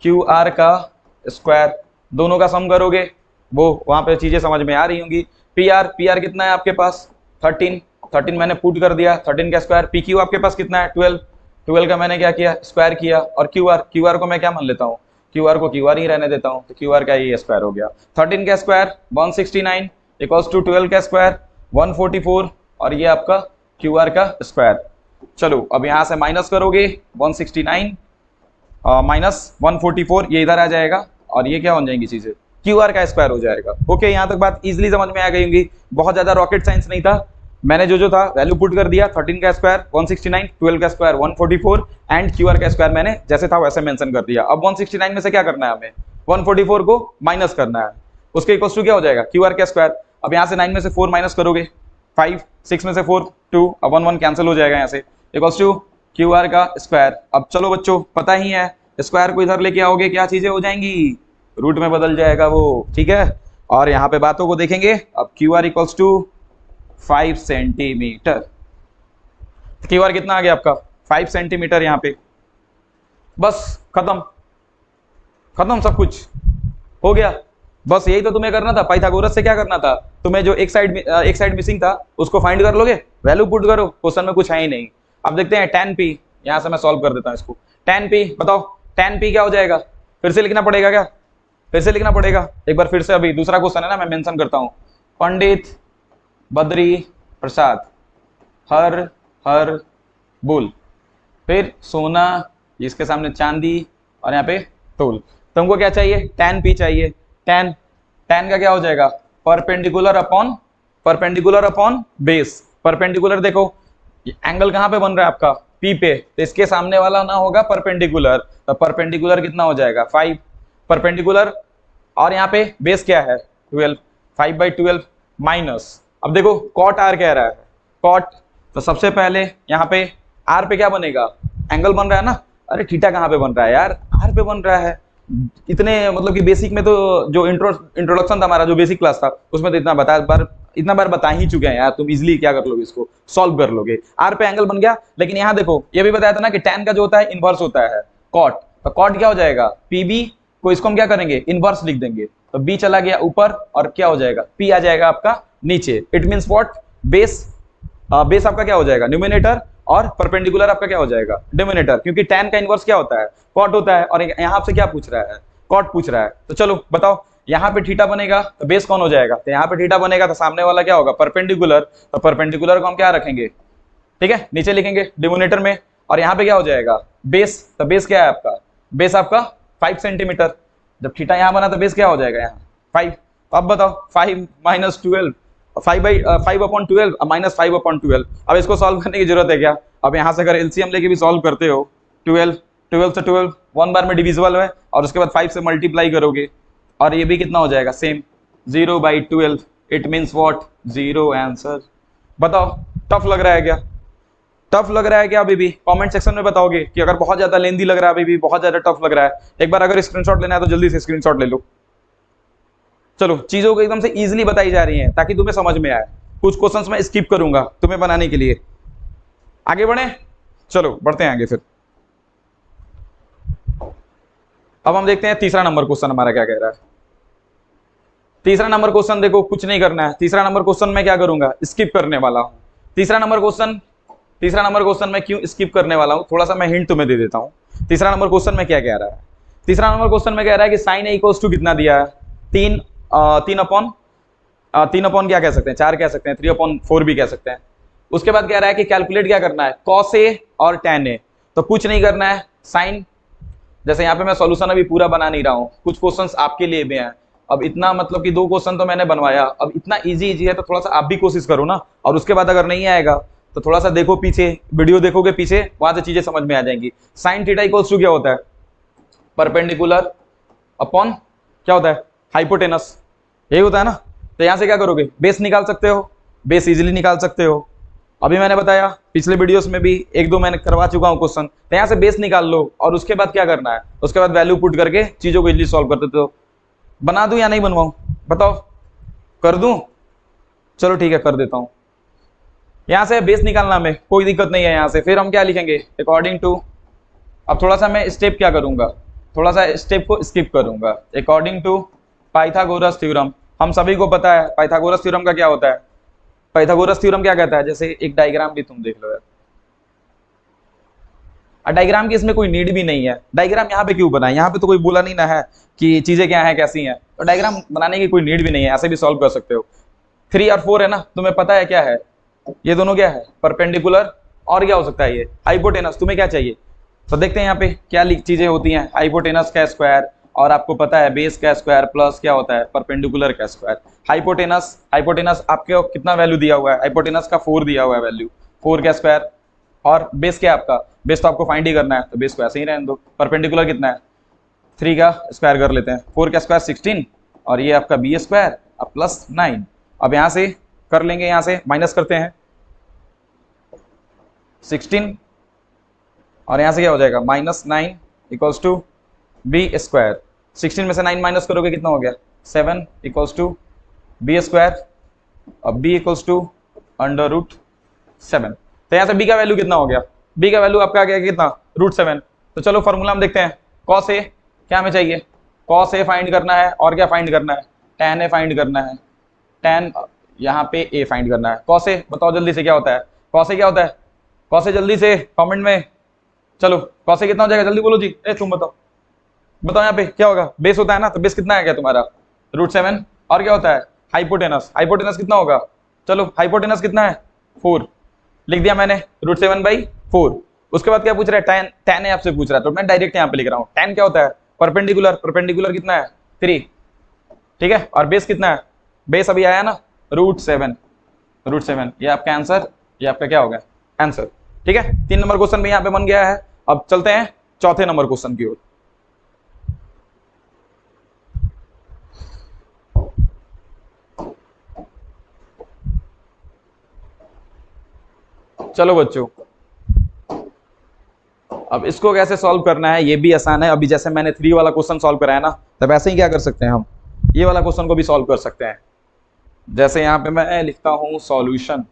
क्यू आर का स्क्वायर। दोनों का सम करोगे, वो वहां पे चीजें समझ में आ रही होंगी। पी आर कितना है आपके पास, 13 मैंने पुट कर दिया, 13 का स्क्वायर। पी क्यू आपके पास कितना है, 12 का मैंने क्या किया, स्क्वायर किया। और क्यू आर को मैं क्या मान लेता हूँ, क्यू आर को क्यू आर ही रहने देता हूँ, तो क्यू आर का ये स्क्वायर हो गया। 13 का स्क्वायर 169 इक्वल्स टू 12 का स्क्वायर 144, और ये आपका क्यू आर का स्क्वायर। चलो अब यहाँ से माइनस करोगे, 169 माइनस 144 ये इधर आ जाएगा, और ये क्या हो जाएंगी चीजें, क्यू आर का स्क्वायर हो जाएगा। ओके, यहाँ तक बात इजीली समझ में आ गई होंगी, बहुत ज्यादा रॉकेट साइंस नहीं था। मैंने जो था वैल्यू पुट कर दिया, 13 का स्क्वायर 169, 12 का स्क्वायर 144 एंड क्यू आर का स्क्वायर मैंने जैसे था वैसे मेंशन कर दिया। अब 169 में से क्या करना है हमें, 144 को माइनस करना है, उसके इक्वल टू क्या हो जाएगा, क्यू आर का स्क्वायर। अब यहाँ से 9 में से 4 माइनस करोगे 5, 6 में से 4 2, अब 1 1 कैंसिल हो जाएगा यहाँ से, इक्वल्स टू क्यू आर का स्क्वायर। अब चलो बच्चों पता ही है, स्क्वायर को इधर लेके आओगे क्या चीजें हो जाएंगी, रूट में बदल जाएगा वो, ठीक है। और यहाँ पे बातों को देखेंगे, अब Q R equals to 5 centimetre. Q R कितना आ गया आपका, 5 सेंटीमीटर। यहाँ पे बस खत्म सब कुछ हो गया। बस यही तो तुम्हें करना था, पाइथागोरस से क्या करना था तुम्हें, जो एक साइड मिसिंग था उसको फाइंड कर लोगे, वैल्यू पुट करो, क्वेश्चन में कुछ है ही नहीं। अब देखते हैं tan p, यहाँ से मैं सॉल्व कर देता हूँ इसको। tan p बताओ, tan p क्या हो जाएगा, फिर से लिखना पड़ेगा क्या, फिर से लिखना पड़ेगा एक बार फिर से। अभी दूसरा क्वेश्चन है ना, मैं मेंशन करता हूँ, पंडित बद्री प्रसाद हर हर बोल, फिर सोना, इसके सामने चांदी, और यहाँ पे तोल। तुमको क्या चाहिए, tan p चाहिए। tan का क्या हो जाएगा, परपेंडिकुलर अपॉन बेस। परपेंडिकुलर देखो एंगल कहाँ पे बन रहा है आपका, P पे, तो इसके सामने वाला ना होगा परपेंडिकुलर, तो परपेंडिकुलर कितना हो जाएगा 5 परपेंडिकुलर, और यहाँ पे बेस क्या है 12, 5/12 माइनस। अब देखो कॉट आर कह रहा है, कॉट, तो सबसे पहले यहाँ पे आर पे क्या बनेगा, एंगल बन रहा है ना, अरे थीटा कहाँ पे बन रहा है यार, आर पे बन रहा है। इतने मतलब कि बेसिक में तो जो इंट्रोडक्शन था हमारा, जो बेसिक क्लास था उसमें तो इतना बार बता ही चुके हैं यार, तुम इजीली क्या कर लोगे, इसको सॉल्व कर लोगे। आर पे एंगल बन गया, लेकिन यहाँ देखो ये भी बताया था ना कि tan का जो होता है इनवर्स होता है कॉट, तो कॉट क्या हो जाएगा, पीबी को इसको हम क्या करेंगे, इनवर्स लिख देंगे, तो बी चला गया ऊपर और क्या हो जाएगा, पी आ जाएगा आपका नीचे। इट मीन्स व्हाट, बेस आपका क्या हो जाएगा, न्यूमिनेटर, और परपेंडिकुलर आपका क्या हो जाएगा, डिनोमिनेटर, क्योंकि tan का इनवर्स क्या होता है, कॉट होता है, और यहाँ आपसे क्या पूछ रहा है, कॉट पूछ रहा है। तो चलो बताओ, यहाँ पे थीटा बनेगा तो बेस कौन हो जाएगा, तो यहाँ पे थीटा बनेगा तो सामने वाला क्या होगा, परपेंडिकुलर, तो परपेंडिकुलर को हम क्या रखेंगे, ठीक है, नीचे लिखेंगे डिनोमिनेटर में, और यहाँ पे क्या हो जाएगा, बेस, तो बेस क्या है आपका, बेस आपका 5 सेंटीमीटर। जब थीटा यहाँ बना तो बेस क्या हो जाएगा यहाँ 5। तो अब बताओ 5 माइनस 12, 5/12 माइनस 5/12। अब इसको सॉल्व करने की जरूरत है क्या, अब यहाँ से अगर एलसीएम लेके भी सॉल्व करते हो, 12 से 12 1 बार में डिविजिबल है, और उसके बाद 5 से मल्टीप्लाई करोगे, और ये भी कितना हो जाएगा same, 0/12। It means what, 0 answer. बताओ टफ लग रहा है क्या, टफ लग रहा है क्या, अभी भी कमेंट सेक्शन में बताओगे कि अगर बहुत ज्यादा लेंदी लग रहा है, अभी भी बहुत ज्यादा टफ लग रहा है। एक बार अगर स्क्रीनशॉट लेना है तो जल्दी से स्क्रीनशॉट ले लो। चलो चीजों को एकदम से इजीली बताई जा रही हैं ताकि तुम्हें समझ में आए। कुछ क्वेश्चंस मैं स्किप करूंगा तुम्हें बनाने के लिए। आगे बढ़े, चलो बढ़ते हैं आगे। फिर अब हम देखते हैं तीसरा नंबर क्वेश्चन हमारा क्या कह रहा है। तीसरा नंबर क्वेश्चन देखो, कुछ नहीं करना है। तीसरा नंबर क्वेश्चन मैं क्या करूंगा, स्किप करने वाला हूं। तीसरा नंबर क्वेश्चन मैं क्यों स्किप करने वाला हूं, थोड़ा सा मैं हिंट तुम्हें दे देता हूं। तीसरा नंबर क्वेश्चन में क्या कह रहा है, तीसरा नंबर क्वेश्चन में कह रहा है कि साइन ए इक्वल्स टू कितना दिया है, 3 अपॉन क्या कह सकते हैं, 4 कह सकते हैं, 3/4 भी कह सकते हैं। उसके बाद कह रहा है कि कैलकुलेट क्या करना है, कॉस ए और tan ए। तो कुछ नहीं करना है, साइन, जैसे यहाँ पे मैं सॉल्यूशन अभी पूरा बना नहीं रहा हूँ, कुछ क्वेश्चंस आपके लिए भी हैं, अब इतना मतलब कि 2 क्वेश्चन तो मैंने बनवाया, अब इतना इजी है तो थोड़ा सा आप भी कोशिश करो ना, और उसके बाद अगर नहीं आएगा तो थोड़ा सा देखो पीछे, वीडियो देखोगे पीछे, वहां से चीजें समझ में आ जाएंगी। साइन थीटा इक्वल्स टू क्या होता है? परपेंडिकुलर अपॉन क्या होता है? हाइपोटेनस, यही होता है ना। तो यहां से क्या करोगे? बेस निकाल सकते हो, बेस इजीली निकाल सकते हो। अभी मैंने बताया, पिछले वीडियोस में भी 1-2 मैंने करवा चुका हूं क्वेश्चन, तो यहां से बेस निकाल लो और उसके बाद क्या करना है, उसके बाद वैल्यू पुट करके चीजों को इजीली सॉल्व कर देते हो। बना दूं या नहीं बनवाऊं, बताओ? कर दूं? चलो ठीक है, कर देता हूं। यहां से बेस निकालना में कोई दिक्कत नहीं है। यहां से फिर हम क्या लिखेंगे? अकॉर्डिंग टू, अब थोड़ा सा मैं स्टेप क्या करूंगा, थोड़ा सा स्टेप को स्किप करूंगा। अकॉर्डिंग टू पाइथागोरस थ्योरम, हम सभी को पता है पाइथागोरस थ्योरम का क्या होता है। पाइथागोरस थ्योरम क्या कहता है? जैसे एक डायग्राम भी तुम देख लो यार, डायग्राम की इसमें कोई नीड भी नहीं है। डायग्राम यहाँ पे क्यों बनाए? यहाँ पे तो कोई बोला नहीं ना है कि चीजें क्या है कैसी हैं, तो डायग्राम बनाने की कोई नीड भी नहीं है, ऐसे भी सॉल्व कर सकते हो। 3 और 4 है ना, तुम्हें पता है क्या है, ये दोनों क्या है? परपेंडिकुलर, और क्या हो सकता है ये? हाइपोटेनस। तुम्हें क्या चाहिए? तो देखते हैं यहाँ पे क्या चीजें होती हैं। हाइपोटेनस का स्क्वायर, और आपको पता है बेस का स्क्वायर प्लस क्या होता है? परपेंडिकुलर का स्क्वायर। हाइपोटेनस, हाइपोटेनस आपके कितना वैल्यू दिया हुआ है? हाइपोटेनस का 4 दिया हुआ है वैल्यू, 4 का स्क्वायर। और बेस क्या है आपका? बेस तो आपको फाइंड ही करना है, तो बेस को ऐसे ही रहने दो। परपेंडिकुलर कितना है? 3 का स्क्वायर कर लेते हैं, 4 का स्क्वायर 16, और ये आपका बी स्क्वायर अब प्लस 9। अब यहां से कर लेंगे, यहां से माइनस करते हैं 16, और यहां से क्या हो जाएगा? -9 इक्वल्स टू बी स्क्वायर। 16 में से 9 माइनस करोगे कितना हो गया? 7 इक्वल्स टू बी स्क्वायर, अब बी इक्वल्स टू √7। तो यहाँ से बी का वैल्यू कितना हो गया? बी का वैल्यू आपका आ गया कितना? √7। तो चलो फॉर्मूला हम देखते हैं। कॉस ए क्या हमें चाहिए? कॉस ए फाइंड करना है, और क्या फाइंड करना है? tan ए फाइंड करना है, tan यहाँ पे ए फाइंड करना है। कॉस ए बताओ जल्दी से क्या होता है? कॉस ए क्या होता है? कॉस ए जल्दी से कमेंट में, चलो कॉस ए कितना हो जाएगा जल्दी बोलो जी। तुम बताओ, बताओ यहाँ पे क्या होगा? बेस होता है ना, तो बेस कितना है क्या तुम्हारा? √7। और क्या होता है? हाइपोटेनस, हाइपोटेनस कितना होगा? चलो हाइपोटेनस कितना है? 4 लिख दिया मैंने, √7/4। उसके बाद क्या पूछ रहा है? tan ए आपसे पूछ रहा है, तो मैं डायरेक्ट यहाँ पे लिख रहा हूँ। tan क्या होता है? परपेंडिकुलर, परपेंडिकुलर कितना है? 3, ठीक है। और बेस कितना है? बेस अभी आया ना, √7। ये आपका आंसर, ये आपका क्या होगा? आंसर, ठीक है। 3 नंबर क्वेश्चन भी यहाँ पे बन गया है। अब चलते हैं चौथे नंबर क्वेश्चन की ओर। चलो बच्चों, अब इसको कैसे सॉल्व करना है ये भी आसान है। अभी जैसे मैंने 3 वाला क्वेश्चन सॉल्व कराया ना, तब ऐसे ही क्या कर सकते हैं हम, ये वाला क्वेश्चन को भी सॉल्व कर सकते हैं। जैसे यहाँ पे मैं लिखता हूं सॉल्यूशन,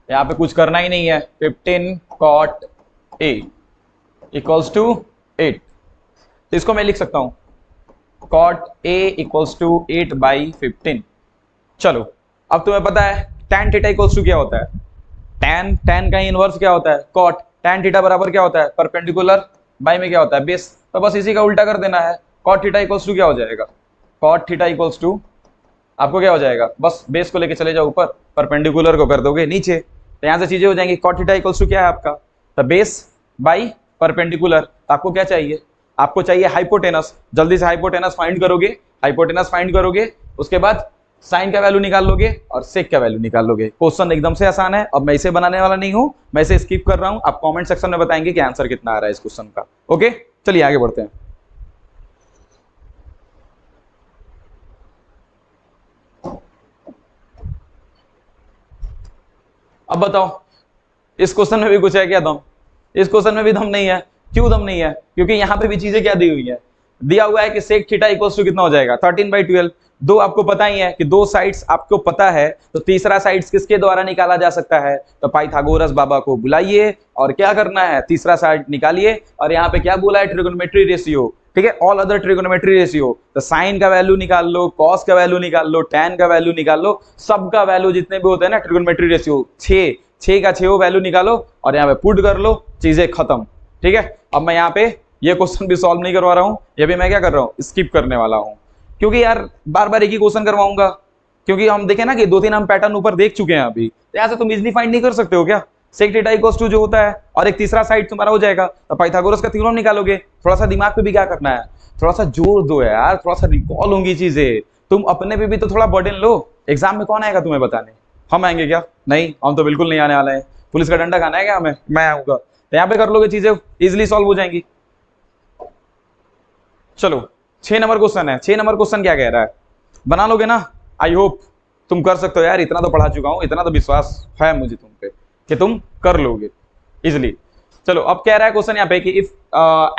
यहाँ पे कुछ करना ही नहीं है। 15 cot a इक्वल्स टू 8, तो इसको मैं लिख सकता हूं cot a इक्वल्स टू 8/15। चलो अब तुम्हें पता है tan थीटा इक्वल्स टू क्या होता है? tan का इनवर्स क्या होता है? cot। tan थीटा बराबर क्या होता है? परपेंडिकुलर बाई में क्या होता है? बेस। तो बस इसी का उल्टा कर देना है। cot थीटा इक्वल्स टू क्या हो जाएगा? cot थीटा इक्वल्स टू आपको क्या हो जाएगा? बस बेस को लेके चले जाओ ऊपर, परपेंडिकुलर को कर दोगे नीचे, तो यहां से चीजें हो जाएंगी। cot थीटा इक्वल्स टू क्या है आपका? तो बेस बाई परपेंडिकुलर। तो आपको क्या चाहिए? आपको चाहिए हाइपोटेनस। जल्दी से हाइपोटेनस फाइंड करोगे, हाइपोटेनस फाइंड करोगे, उसके बाद साइन का वैल्यू निकाल लोगे और सेक का वैल्यू निकाल लोगे। क्वेश्चन एकदम से आसान है। अब मैं इसे बनाने वाला नहीं हूं, मैं इसे स्किप कर रहा हूं। आप कमेंट सेक्शन में बताएंगे कि आंसर कितना आ रहा है इस क्वेश्चन का। ओके, चलिए आगे बढ़ते हैं। अब बताओ इस क्वेश्चन में भी कुछ है क्या दम? इस क्वेश्चन में भी दम नहीं है। क्यों दम नहीं है? क्योंकि यहाँ पे भी चीजें क्या दी हुई है? दिया हुआ है कि सेक थीटा इक्वल्स टू कितना हो जाएगा? 13/12। दो आपको पता ही है कि दो साइड्स आपको पता है, तो तीसरा साइड्स किसके द्वारा निकाला जा सकता है? तो पाइथागोरस बाबा को बुलाइए और क्या करना है? तीसरा साइड निकालिए। और यहाँ पे क्या बोला है? ट्रिगोनोमेट्री रेशियो, ठीक है, ऑल अदर ट्रिगोनोमेट्री रेशियो। तो साइन का वैल्यू निकाल लो, कॉस का वैल्यू निकाल लो, टैन का वैल्यू निकाल लो, सबका वैल्यू जितने भी होते हैं ना ट्रिगोनोमेट्री रेशियो, 6 का 6 वैल्यू निकालो और यहाँ पे पुट कर लो, चीजें खत्म, ठीक है। अब मैं यहाँ पे ये क्वेश्चन भी सॉल्व नहीं करवा रहा हूँ, ये भी मैं क्या कर रहा हूँ? स्किप करने वाला हूँ, क्योंकि यार बार बार एक ही क्वेश्चन करवाऊंगा। क्योंकि हम देखें ना कि 2-3 हम पैटर्न ऊपर देख चुके हैं अभी, तो यहाँ से तुम इजिली फाइंड नहीं कर सकते हो क्या? सेक थीटा इक्वल्स टू जो होता है, और एक तीसरा साइड तुम्हारा हो जाएगा, तो पाइथागोरस का थ्योरम निकालोगे। थोड़ा सा दिमाग पे भी क्या करना है, थोड़ा सा जोर दो यार, थोड़ा सा रिकॉल होंगी चीजें, तुम अपने पे भी तो थोड़ा बर्डन लो। एग्जाम में कौन आएगा तुम्हें बताने, हम आएंगे क्या? नहीं, हम तो बिल्कुल नहीं आने वाले हैं। पुलिस का डंडा खाना है क्या हमें? मैं आऊंगा, तो यहाँ पे कर लोगे, चीजें इजिली सॉल्व हो जाएंगी। चलो 6 नंबर क्वेश्चन है। 6 नंबर क्वेश्चन क्या कह रहा है, बना लोगे ना? आई होप तुम कर सकते हो यार, इतना तो पढ़ा चुका हूं, इतना तो विश्वास है मुझे तुम पे कि तुम कर लोगे इजिली। चलो अब कह रहा है क्वेश्चन यहाँ पे कि if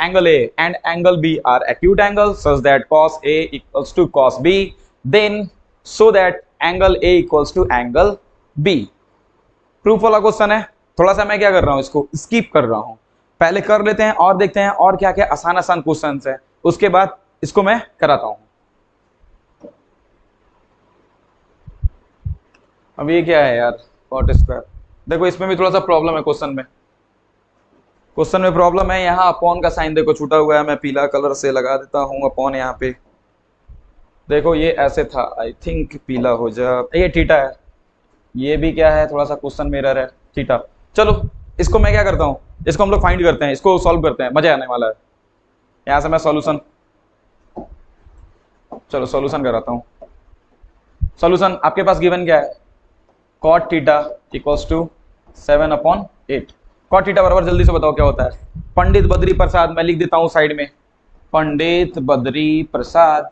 angle A and angle B are acute angle such that cos A equals to cos B, then so that angle A equals to angle B. Proof वाला क्वेश्चन है। थोड़ा सा मैं क्या कर रहा हूं, इसको स्किप कर रहा हूं, पहले कर लेते हैं और देखते हैं और क्या क्या आसान आसान क्वेश्चन है, उसके बाद इसको मैं कराता हूं। अब ये क्या है यार, कॉट स्क्वायर। देखो इसमें भी थोड़ा सा प्रॉब्लम है क्वेश्चन में। क्वेश्चन में प्रॉब्लम है, यहाँ अपॉन का साइन देखो छूटा हुआ है, मैं पीला कलर से लगा देता हूँ अपॉन यहाँ पे। देखो ये ऐसे था, आई थिंक पीला हो जा, ये थीटा है, ये भी क्या है, थोड़ा सा क्वेश्चन मिरर है, थीटा। चलो इसको मैं क्या करता हूँ, इसको हम लोग फाइंड करते हैं, इसको सॉल्व करते हैं, मजा आने वाला है। यहाँ से मैं सॉल्यूशन, चलो सॉल्यूशन कराता हूँ। सॉल्यूशन आपके पास गिवन क्या है, cot theta equals to 7/8। Cot theta बराबर, जल्दी से बताओ क्या होता है। पंडित बद्री प्रसाद, मैं लिख देता हूं साइड में, पंडित बद्री प्रसाद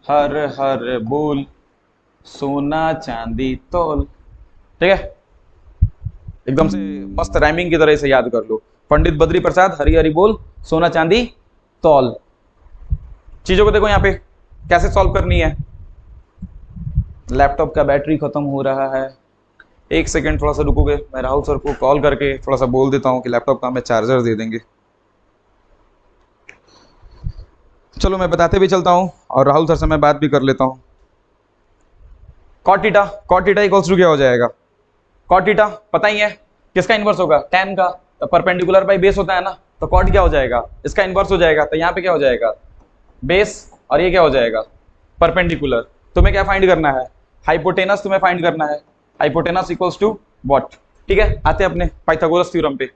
हर हर बोल सोना चांदी तोल। ठीक है, एकदम से मस्त राइमिंग की तरह से याद कर लो, पंडित बद्री प्रसाद हरी हरी बोल सोना चांदी तौल। चीजों को देखो यहाँ पे कैसे सॉल्व करनी है। लैपटॉप का बैटरी खत्म हो रहा है, एक सेकेंड थोड़ा सा रुकोगे, मैं राहुल सर को कॉल करके थोड़ा सा बोल देता हूँ कि लैपटॉप का हमें चार्जर दे देंगे। चलो मैं बताते भी चलता हूँ और राहुल सर से मैं बात भी कर लेता हूँ। कॉट थीटा इक्वल्स टू क्या हो जाएगा, कॉट थीटा पता ही है किसका इनवर्स होगा, tan का, तो परपेंडिकुलर बाई बेस होता है ना, तो कॉट क्या हो जाएगा, इसका इनवर्स हो जाएगा, तो यहाँ पे क्या हो जाएगा, बेस, और ये क्या हो जाएगा, परपेंडिकुलर। तुम्हें क्या फाइंड करना है, हाइपोटेनस तुम्हें फाइंड करना है, हाइपोटेनस इक्वल्स टू व्हाट। ठीक है, आते हैं अपने पाइथागोरस थ्योरम पे।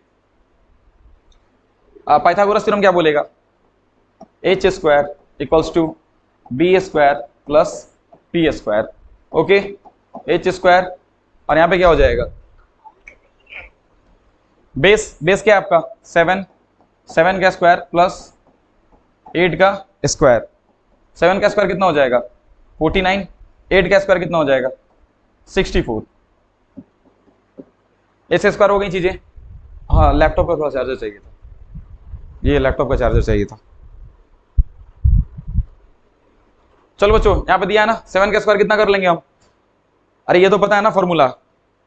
पाइथागोरस थ्योरम क्या बोलेगा, H square equals to B square plus P square. Okay, H square, और यहाँ पे क्या हो जाएगा, बेस, बेस क्या है आपका 7, 7 का स्क्वायर प्लस 8 का स्क्वायर। 7 का स्क्वायर कितना हो जाएगा 49, 8 का स्क्वायर कितना हो जाएगा 64। ऐसे स्क्वायर हो गई चीजें। हाँ लैपटॉप का थोड़ा चार्जर चाहिए था, ये लैपटॉप का चार्जर चाहिए था। चलो बच्चों यहाँ पे दिया है ना, 7 का स्क्वायर कितना कर लेंगे हम, अरे ये तो पता है ना फॉर्मूला,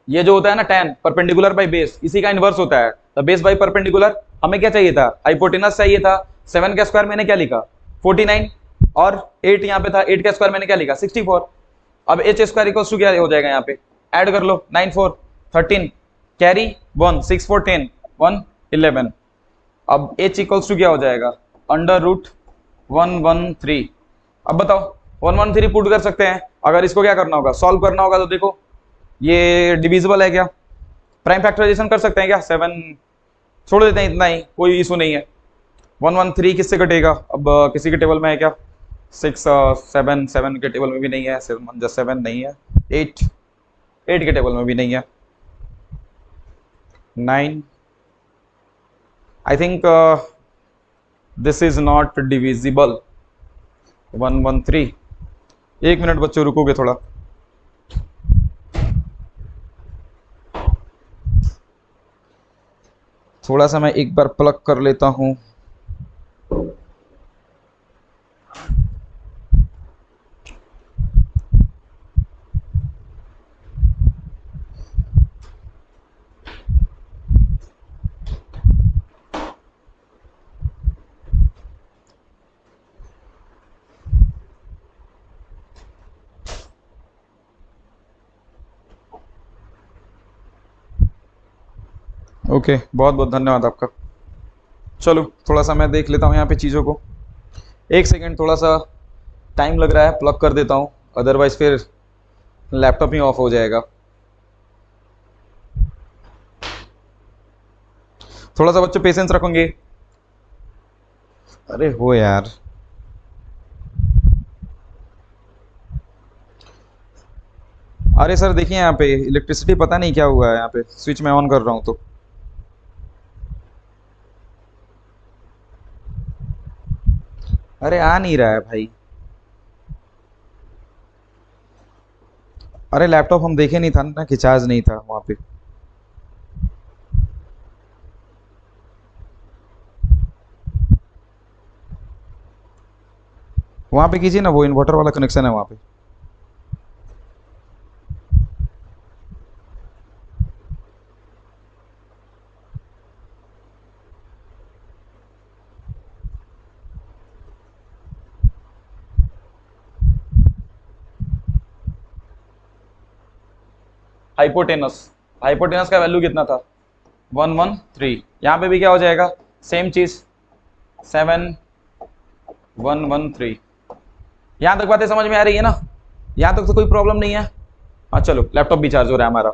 ये जो होता है ना tan परपेंडिकुलर बाई बेस, इसी का इनवर्स होता है, तो बेस बाई परपेंडिकुलर। हमें क्या चाहिए था, हाइपोटेनस चाहिए था। 7 का स्क्वायर मैंने क्या लिखा 49, और 8 यहाँ पे था, 8 का स्क्वायर मैंने क्या लिखा 64। अब एच स्क्वायर इक्वल्स टू क्या हो जाएगा, यहाँ पे ऐड कर लो, 9 4 13 कैरी 1 6 4 10 1 11। अब एच इक्वल्स टू क्या हो जाएगा अंडर रूट 113। अब बताओ 113 पुट कर सकते हैं, अगर इसको क्या करना होगा, सॉल्व करना होगा, तो देखो ये डिविजिबल है क्या, प्राइम फैक्टराइजेशन कर सकते हैं क्या, 7 छोड़ देते हैं, इतना ही कोई इशू नहीं है। 113 किससे कटेगा, अब किसी के टेबल में है क्या, 6 7 7 के टेबल में भी नहीं है, 7 7 नहीं है, 8 8 के टेबल में भी नहीं है, 9 I think this is not divisible. 113, एक मिनट बच्चों रुकोगे थोड़ा, थोड़ा सा मैं एक बार प्लग कर लेता हूं। ओके बहुत बहुत धन्यवाद आपका। चलो थोड़ा सा मैं देख लेता हूँ यहाँ पे चीज़ों को, एक सेकेंड, थोड़ा सा टाइम लग रहा है, प्लग कर देता हूँ, अदरवाइज फिर लैपटॉप ही ऑफ हो जाएगा। थोड़ा सा बच्चों पेशेंस रखेंगे। अरे हो यार, अरे सर देखिए यहाँ पे इलेक्ट्रिसिटी पता नहीं क्या हुआ है, यहाँ पे स्विच मैं ऑन कर रहा हूँ तो अरे आ नहीं रहा है भाई। अरे लैपटॉप हम देखे नहीं था ना कि चार्ज नहीं था वहाँ पे। वहाँ पे कीजिए ना, वो इन्वर्टर वाला कनेक्शन है वहाँ पे। हाइपोटेनस, हाइपोटेनस का वैल्यू कितना था 113। यहाँ पे भी क्या हो जाएगा सेम चीज 7113। यहाँ तक बातें समझ में आ रही है ना, यहाँ तक तो कोई प्रॉब्लम नहीं है। हाँ चलो लैपटॉप भी चार्ज हो रहा है हमारा।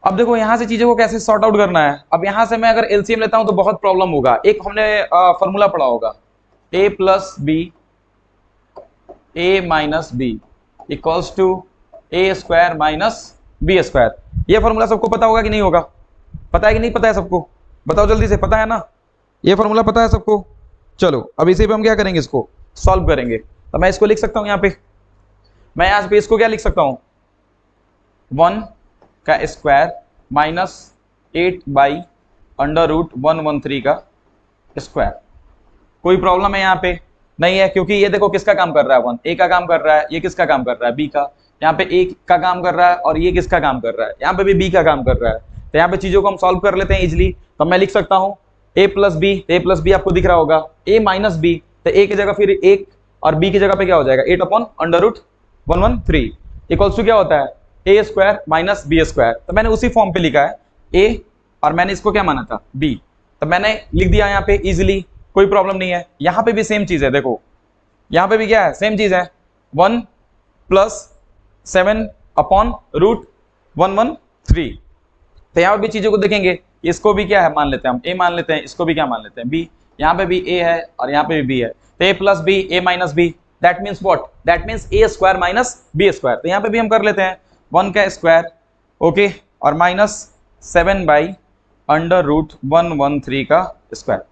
अब देखो यहाँ से चीजों को कैसे सॉर्ट आउट करना है। अब यहाँ से मैं अगर एलसीएम लेता हूँ तो बहुत प्रॉब्लम होगा। एक हमने फॉर्मूला पढ़ा होगा a plus B a minus B equals to A square minus B square. ये फॉर्मूला सबको पता होगा कि नहीं होगा? पता है कि नहीं पता है सबको? बताओ जल्दी से, पता है ना? ये फॉर्मूला पता है सबको? चलो अब इसी पे हम क्या करेंगे, इसको सॉल्व करेंगे। तो मैं इसको लिख सकता हूँ यहाँ पे, मैं यहाँ पे इसको क्या लिख सकता हूँ 1 का स्क्वायर माइनस 8/√113 का स्क्वायर। कोई प्रॉब्लम है यहाँ पे? नहीं है, क्योंकि ये देखो किसका काम कर रहा है 1 ए का काम कर रहा है, ये किसका काम कर रहा है बी का। यहाँ पे ए का काम कर रहा है और ये किसका काम कर रहा है, यहाँ पे भी बी का काम कर रहा है। तो यहाँ पे चीजों को हम सॉल्व कर लेते हैं इजिली। तो मैं लिख सकता हूँ ए प्लस बी आपको दिख रहा होगा, ए माइनस बी, तो ए की जगह फिर 1 और बी की जगह पे क्या हो जाएगा 8/√113 इक्वल्स टू क्या होता है ए स्क्वायर माइनस बी स्क्वायर। तो मैंने उसी फॉर्म पे लिखा है ए और मैंने इसको क्या माना था बी, तो मैंने लिख दिया यहाँ पे इजिली, कोई प्रॉब्लम नहीं है। यहाँ पे भी सेम चीज है, देखो यहाँ पे भी क्या है सेम चीज है 1 + 7/√113। तो यहाँ पे भी चीजों को देखेंगे, इसको भी क्या है मान लेते हैं हम ए मान लेते हैं, इसको भी क्या मान लेते हैं बी। यहाँ पे भी ए है और यहाँ पे भी बी है, तो A plus B A minus B that means what, that means A square minus B square. तो यहाँ पे भी हम कर लेते हैं 1 का स्क्वायर ओके और माइनस 7/√113 का स्क्वायर।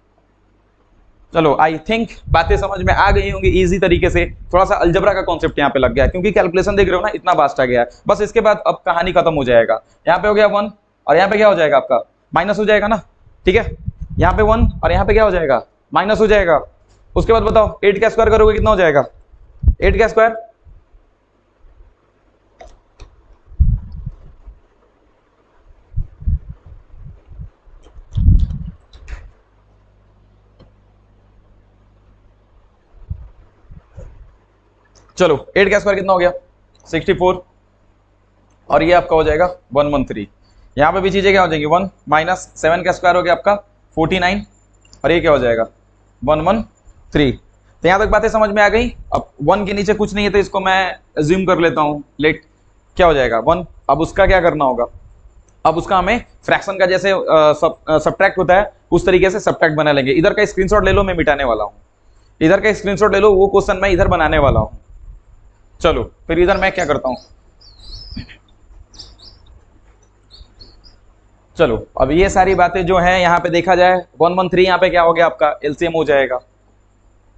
चलो आई थिंक बातें समझ में आ गई होंगी इजी तरीके से। थोड़ा सा अलजबरा का कॉन्सेप्ट यहाँ पे लग गया है, क्योंकि कैलकुलेशन देख रहे हो ना इतना वास्ट आ गया है। बस इसके बाद अब कहानी खत्म हो जाएगा। यहाँ पे हो गया 1 और यहाँ पे क्या हो जाएगा आपका माइनस हो जाएगा ना, ठीक है। यहाँ पे 1 और यहाँ पे क्या हो जाएगा माइनस हो जाएगा। उसके बाद बताओ 8 का स्क्वायर करोगे कितना हो जाएगा 8 का स्क्वायर, चलो 8 का स्क्वायर कितना हो गया 64 और ये आपका हो जाएगा 113। यहाँ पे भी चीजें क्या हो जाएंगी 1 माइनस 7 का स्क्वायर हो गया आपका 49 और ये क्या हो जाएगा 113। तो यहाँ तक बातें समझ में आ गई। अब 1 के नीचे कुछ नहीं है तो इसको मैं अज्यूम कर लेता हूँ, लेट क्या हो जाएगा 1। अब उसका क्या करना होगा, अब उसका हमें फ्रैक्शन का जैसे सब्ट्रैक्ट होता है उस तरीके से सब्ट्रैक्ट बना लेंगे। इधर का स्क्रीनशॉट ले लो, मैं मिटाने वाला हूँ। इधर का स्क्रीनशॉट ले लो, वो क्वेश्चन मैं इधर बनाने वाला हूँ। चलो फिर इधर मैं क्या करता हूँ, चलो अब ये सारी बातें जो हैं यहाँ पे देखा जाए 113 यहाँ पे क्या हो गया आपका एलसीएम हो जाएगा।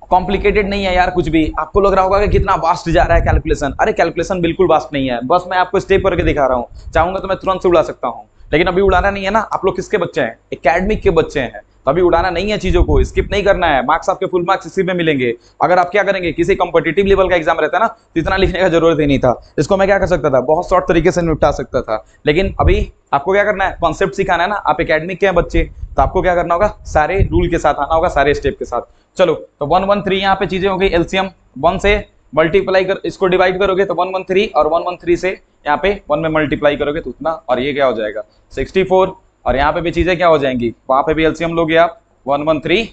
कॉम्प्लिकेटेड नहीं है यार कुछ भी। आपको लग रहा होगा कि कितना वास्ट जा रहा है कैलकुलेशन, अरे कैलकुलेशन बिल्कुल वास्ट नहीं है, बस मैं आपको स्टेप करके दिखा रहा हूँ। चाहूंगा तो मैं तुरंत से उड़ा सकता हूँ, लेकिन अभी उड़ाना नहीं है ना। आप लोग किसके बच्चे हैं, एकेडमिक के बच्चे हैं, तो अभी उड़ाना नहीं है, चीजों को स्किप नहीं करना है। मार्क्स आपके फुल मार्क्स इसी में मिलेंगे। अगर आप क्या करेंगे, किसी कॉम्पिटिटिव लेवल का एग्जाम रहता है ना तो इतना लिखने का जरूरत ही नहीं था। इसको मैं क्या कर सकता था, बहुत शॉर्ट तरीके से निपटा सकता था। लेकिन अभी आपको क्या करना है, कॉन्सेप्ट सिखाना है ना। आप एकेडमिक के हैं बच्चे, तो आपको क्या करना होगा, सारे रूल के साथ आना होगा, सारे स्टेप के साथ। चलो तो 113 यहाँ पे चीजें हो गई एलसीएम। 1 से मल्टीप्लाई कर, इसको डिवाइड करोगे तो 113 और 113 से यहाँ पे 1 में मल्टीप्लाई करोगे तो उतना, और ये क्या हो जाएगा 64। और यहाँ पे भी चीजें क्या हो जाएंगी, वहां पे भी एलसीएम लोगे आप 113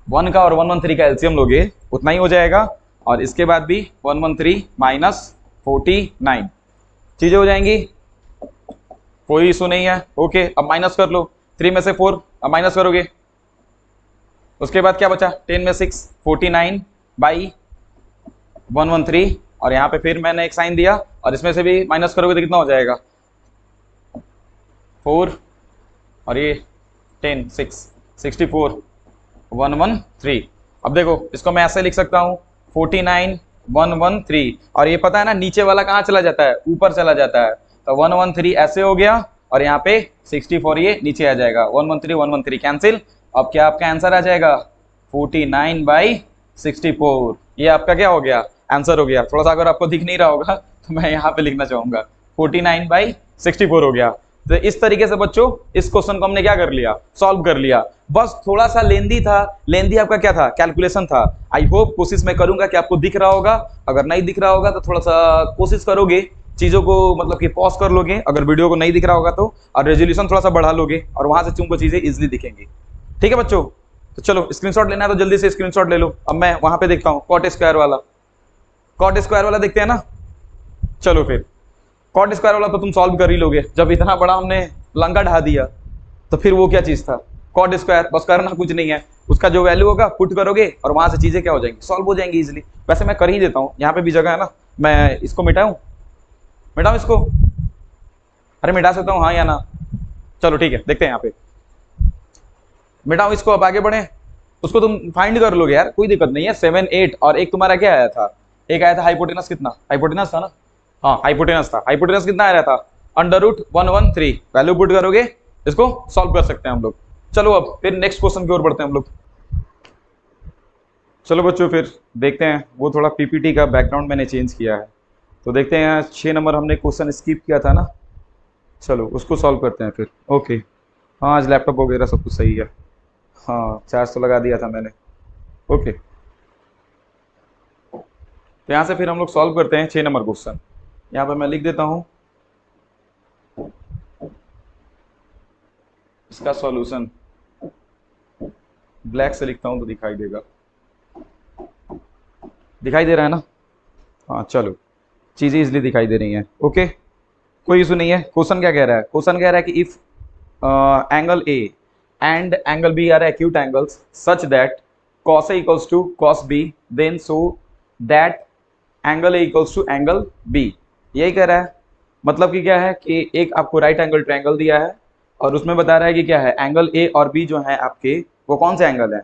1 का और 113 का एलसीएम लोगे उतना ही हो जाएगा। और इसके बाद भी 113 माइनस 49 चीजें हो जाएंगी, कोई इशू नहीं है। ओके अब माइनस कर लो, 3 में से 4 अब माइनस करोगे, उसके बाद क्या बचा 10 में 6 49 बाई 113 और यहाँ पे फिर मैंने एक साइन दिया और इसमें से भी माइनस करोगे तो कितना हो जाएगा 4 और ये 10 6 64 113। अब देखो इसको मैं ऐसे लिख सकता हूँ 49 113 और ये पता है ना नीचे वाला कहाँ चला जाता है, ऊपर चला जाता है, तो 113 ऐसे हो गया और यहाँ पे 64 ये नीचे आ जाएगा, 113 कैंसिल। अब क्या आपका आंसर आ जाएगा 49/64। ये आपका क्या हो गया आंसर हो गया। थोड़ा सा अगर आपको दिख नहीं रहा होगा तो मैं यहाँ पे लिखना चाहूंगा 49/64 हो गया। तो इस तरीके से बच्चों इस क्वेश्चन को हमने क्या कर लिया, सॉल्व कर लिया। बस थोड़ा सा लेंदी था, लेंदी आपका क्या था, कैलकुलेशन था। आई होप कोशिश मैं करूंगा कि आपको दिख रहा होगा, अगर नहीं दिख रहा होगा तो थोड़ा सा कोशिश करोगे चीजों को मतलब कि पॉज कर लोगे अगर वीडियो को नहीं दिख रहा होगा तो, और रेजोल्यूशन थोड़ा सा बढ़ा लोगे और वहां से तुमको चीजें इजिली दिखेंगी। ठीक है बच्चों, तो चलो स्क्रीनशॉट लेना है तो जल्दी से स्क्रीनशॉट ले लो। अब मैं वहां पे देखता हूँ कॉट स्क्वायर वाला देखते हैं ना। चलो फिर कॉट स्क्वायर वाला तो तुम सॉल्व कर ही लोगे, जब इतना बड़ा हमने लंका ढा दिया तो फिर वो क्या चीज था कॉट स्क्वायर। बस करना कुछ नहीं है, उसका जो वैल्यू होगा पुट करोगे और वहां से चीजें क्या हो जाएंगी, सॉल्व हो जाएंगी इजिली। वैसे मैं कर ही देता हूँ, यहाँ पे भी जगह है ना, मैं इसको मिटाऊं इसको, अरे मिटा सकता हूँ हाँ या ना, चलो ठीक है देखते हैं यहाँ पे मिटाऊं इसको। अब आगे बढ़े, उसको तुम फाइंड कर लोगे यार, कोई दिक्कत नहीं है। 7 8 और एक तुम्हारा क्या आया था, एक आया था हाइपोटेनस, कितना हाइपोटेनस था ना, हाँ हाइपोटेनस था। हाइपोटेनस कितना आया था √113, वैल्यू पुट करोगे इसको सॉल्व कर सकते हैं हम लोग। चलो अब फिर नेक्स्ट क्वेश्चन की ओर बढ़ते हैं हम लोग। चलो बच्चों फिर देखते हैं, वो थोड़ा पीपीटी का बैकग्राउंड मैंने चेंज किया है, तो देखते हैं 6 नंबर हमने क्वेश्चन स्किप किया था ना, चलो उसको सॉल्व करते हैं फिर। ओके हाँ आज लैपटॉप वगैरह सब कुछ सही है, हाँ चार्ज तो लगा दिया था मैंने। ओके तो यहाँ से फिर हम लोग सॉल्व करते हैं 6 नंबर क्वेश्चन। यहाँ पर मैं लिख देता हूँ इसका सॉल्यूशन, ब्लैक से लिखता हूँ तो दिखाई देगा, दिखाई दे रहा है ना, हाँ चलो चीजें इजिली दिखाई दे रही हैं। ओके कोई इशू नहीं है। क्वेश्चन क्या कह रहा है, क्वेश्चन कह रहा है कि if angle A and angle B are acute angles such that cos A equals to cos B, then so that angle A equals to angle B। यही कह रहा है, मतलब कि क्या है कि एक आपको राइट एंगल ट्रायंगल दिया है और उसमें बता रहा है कि क्या है एंगल A और B जो है आपके वो कौन से एंगल है,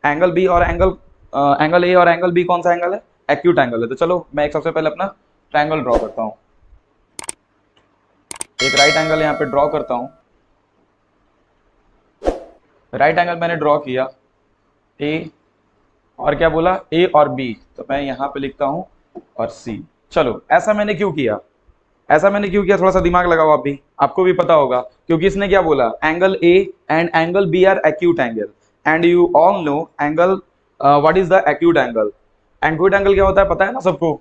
एंगल B और एंगल A और एंगल B कौन सा एंगल है, एक्यूट एंगल है। तो चलो मैं एक सबसे पहले अपना ट्रायंगल ड्रॉ करता हूँ, एक राइट एंगल यहाँ पे ड्रॉ करता हूँ। राइट एंगल मैंने ड्रॉ किया, ए और क्या बोला ए और बी, तो मैं यहाँ पे लिखता हूँ और सी। चलो ऐसा मैंने क्यों किया, थोड़ा सा दिमाग लगाओ आप भी, आपको भी पता होगा, क्योंकि इसने क्या बोला angle A and angle B are acute angle and you all know angle what is the acute angle. Acute angle क्या होता है पता है ना सबको,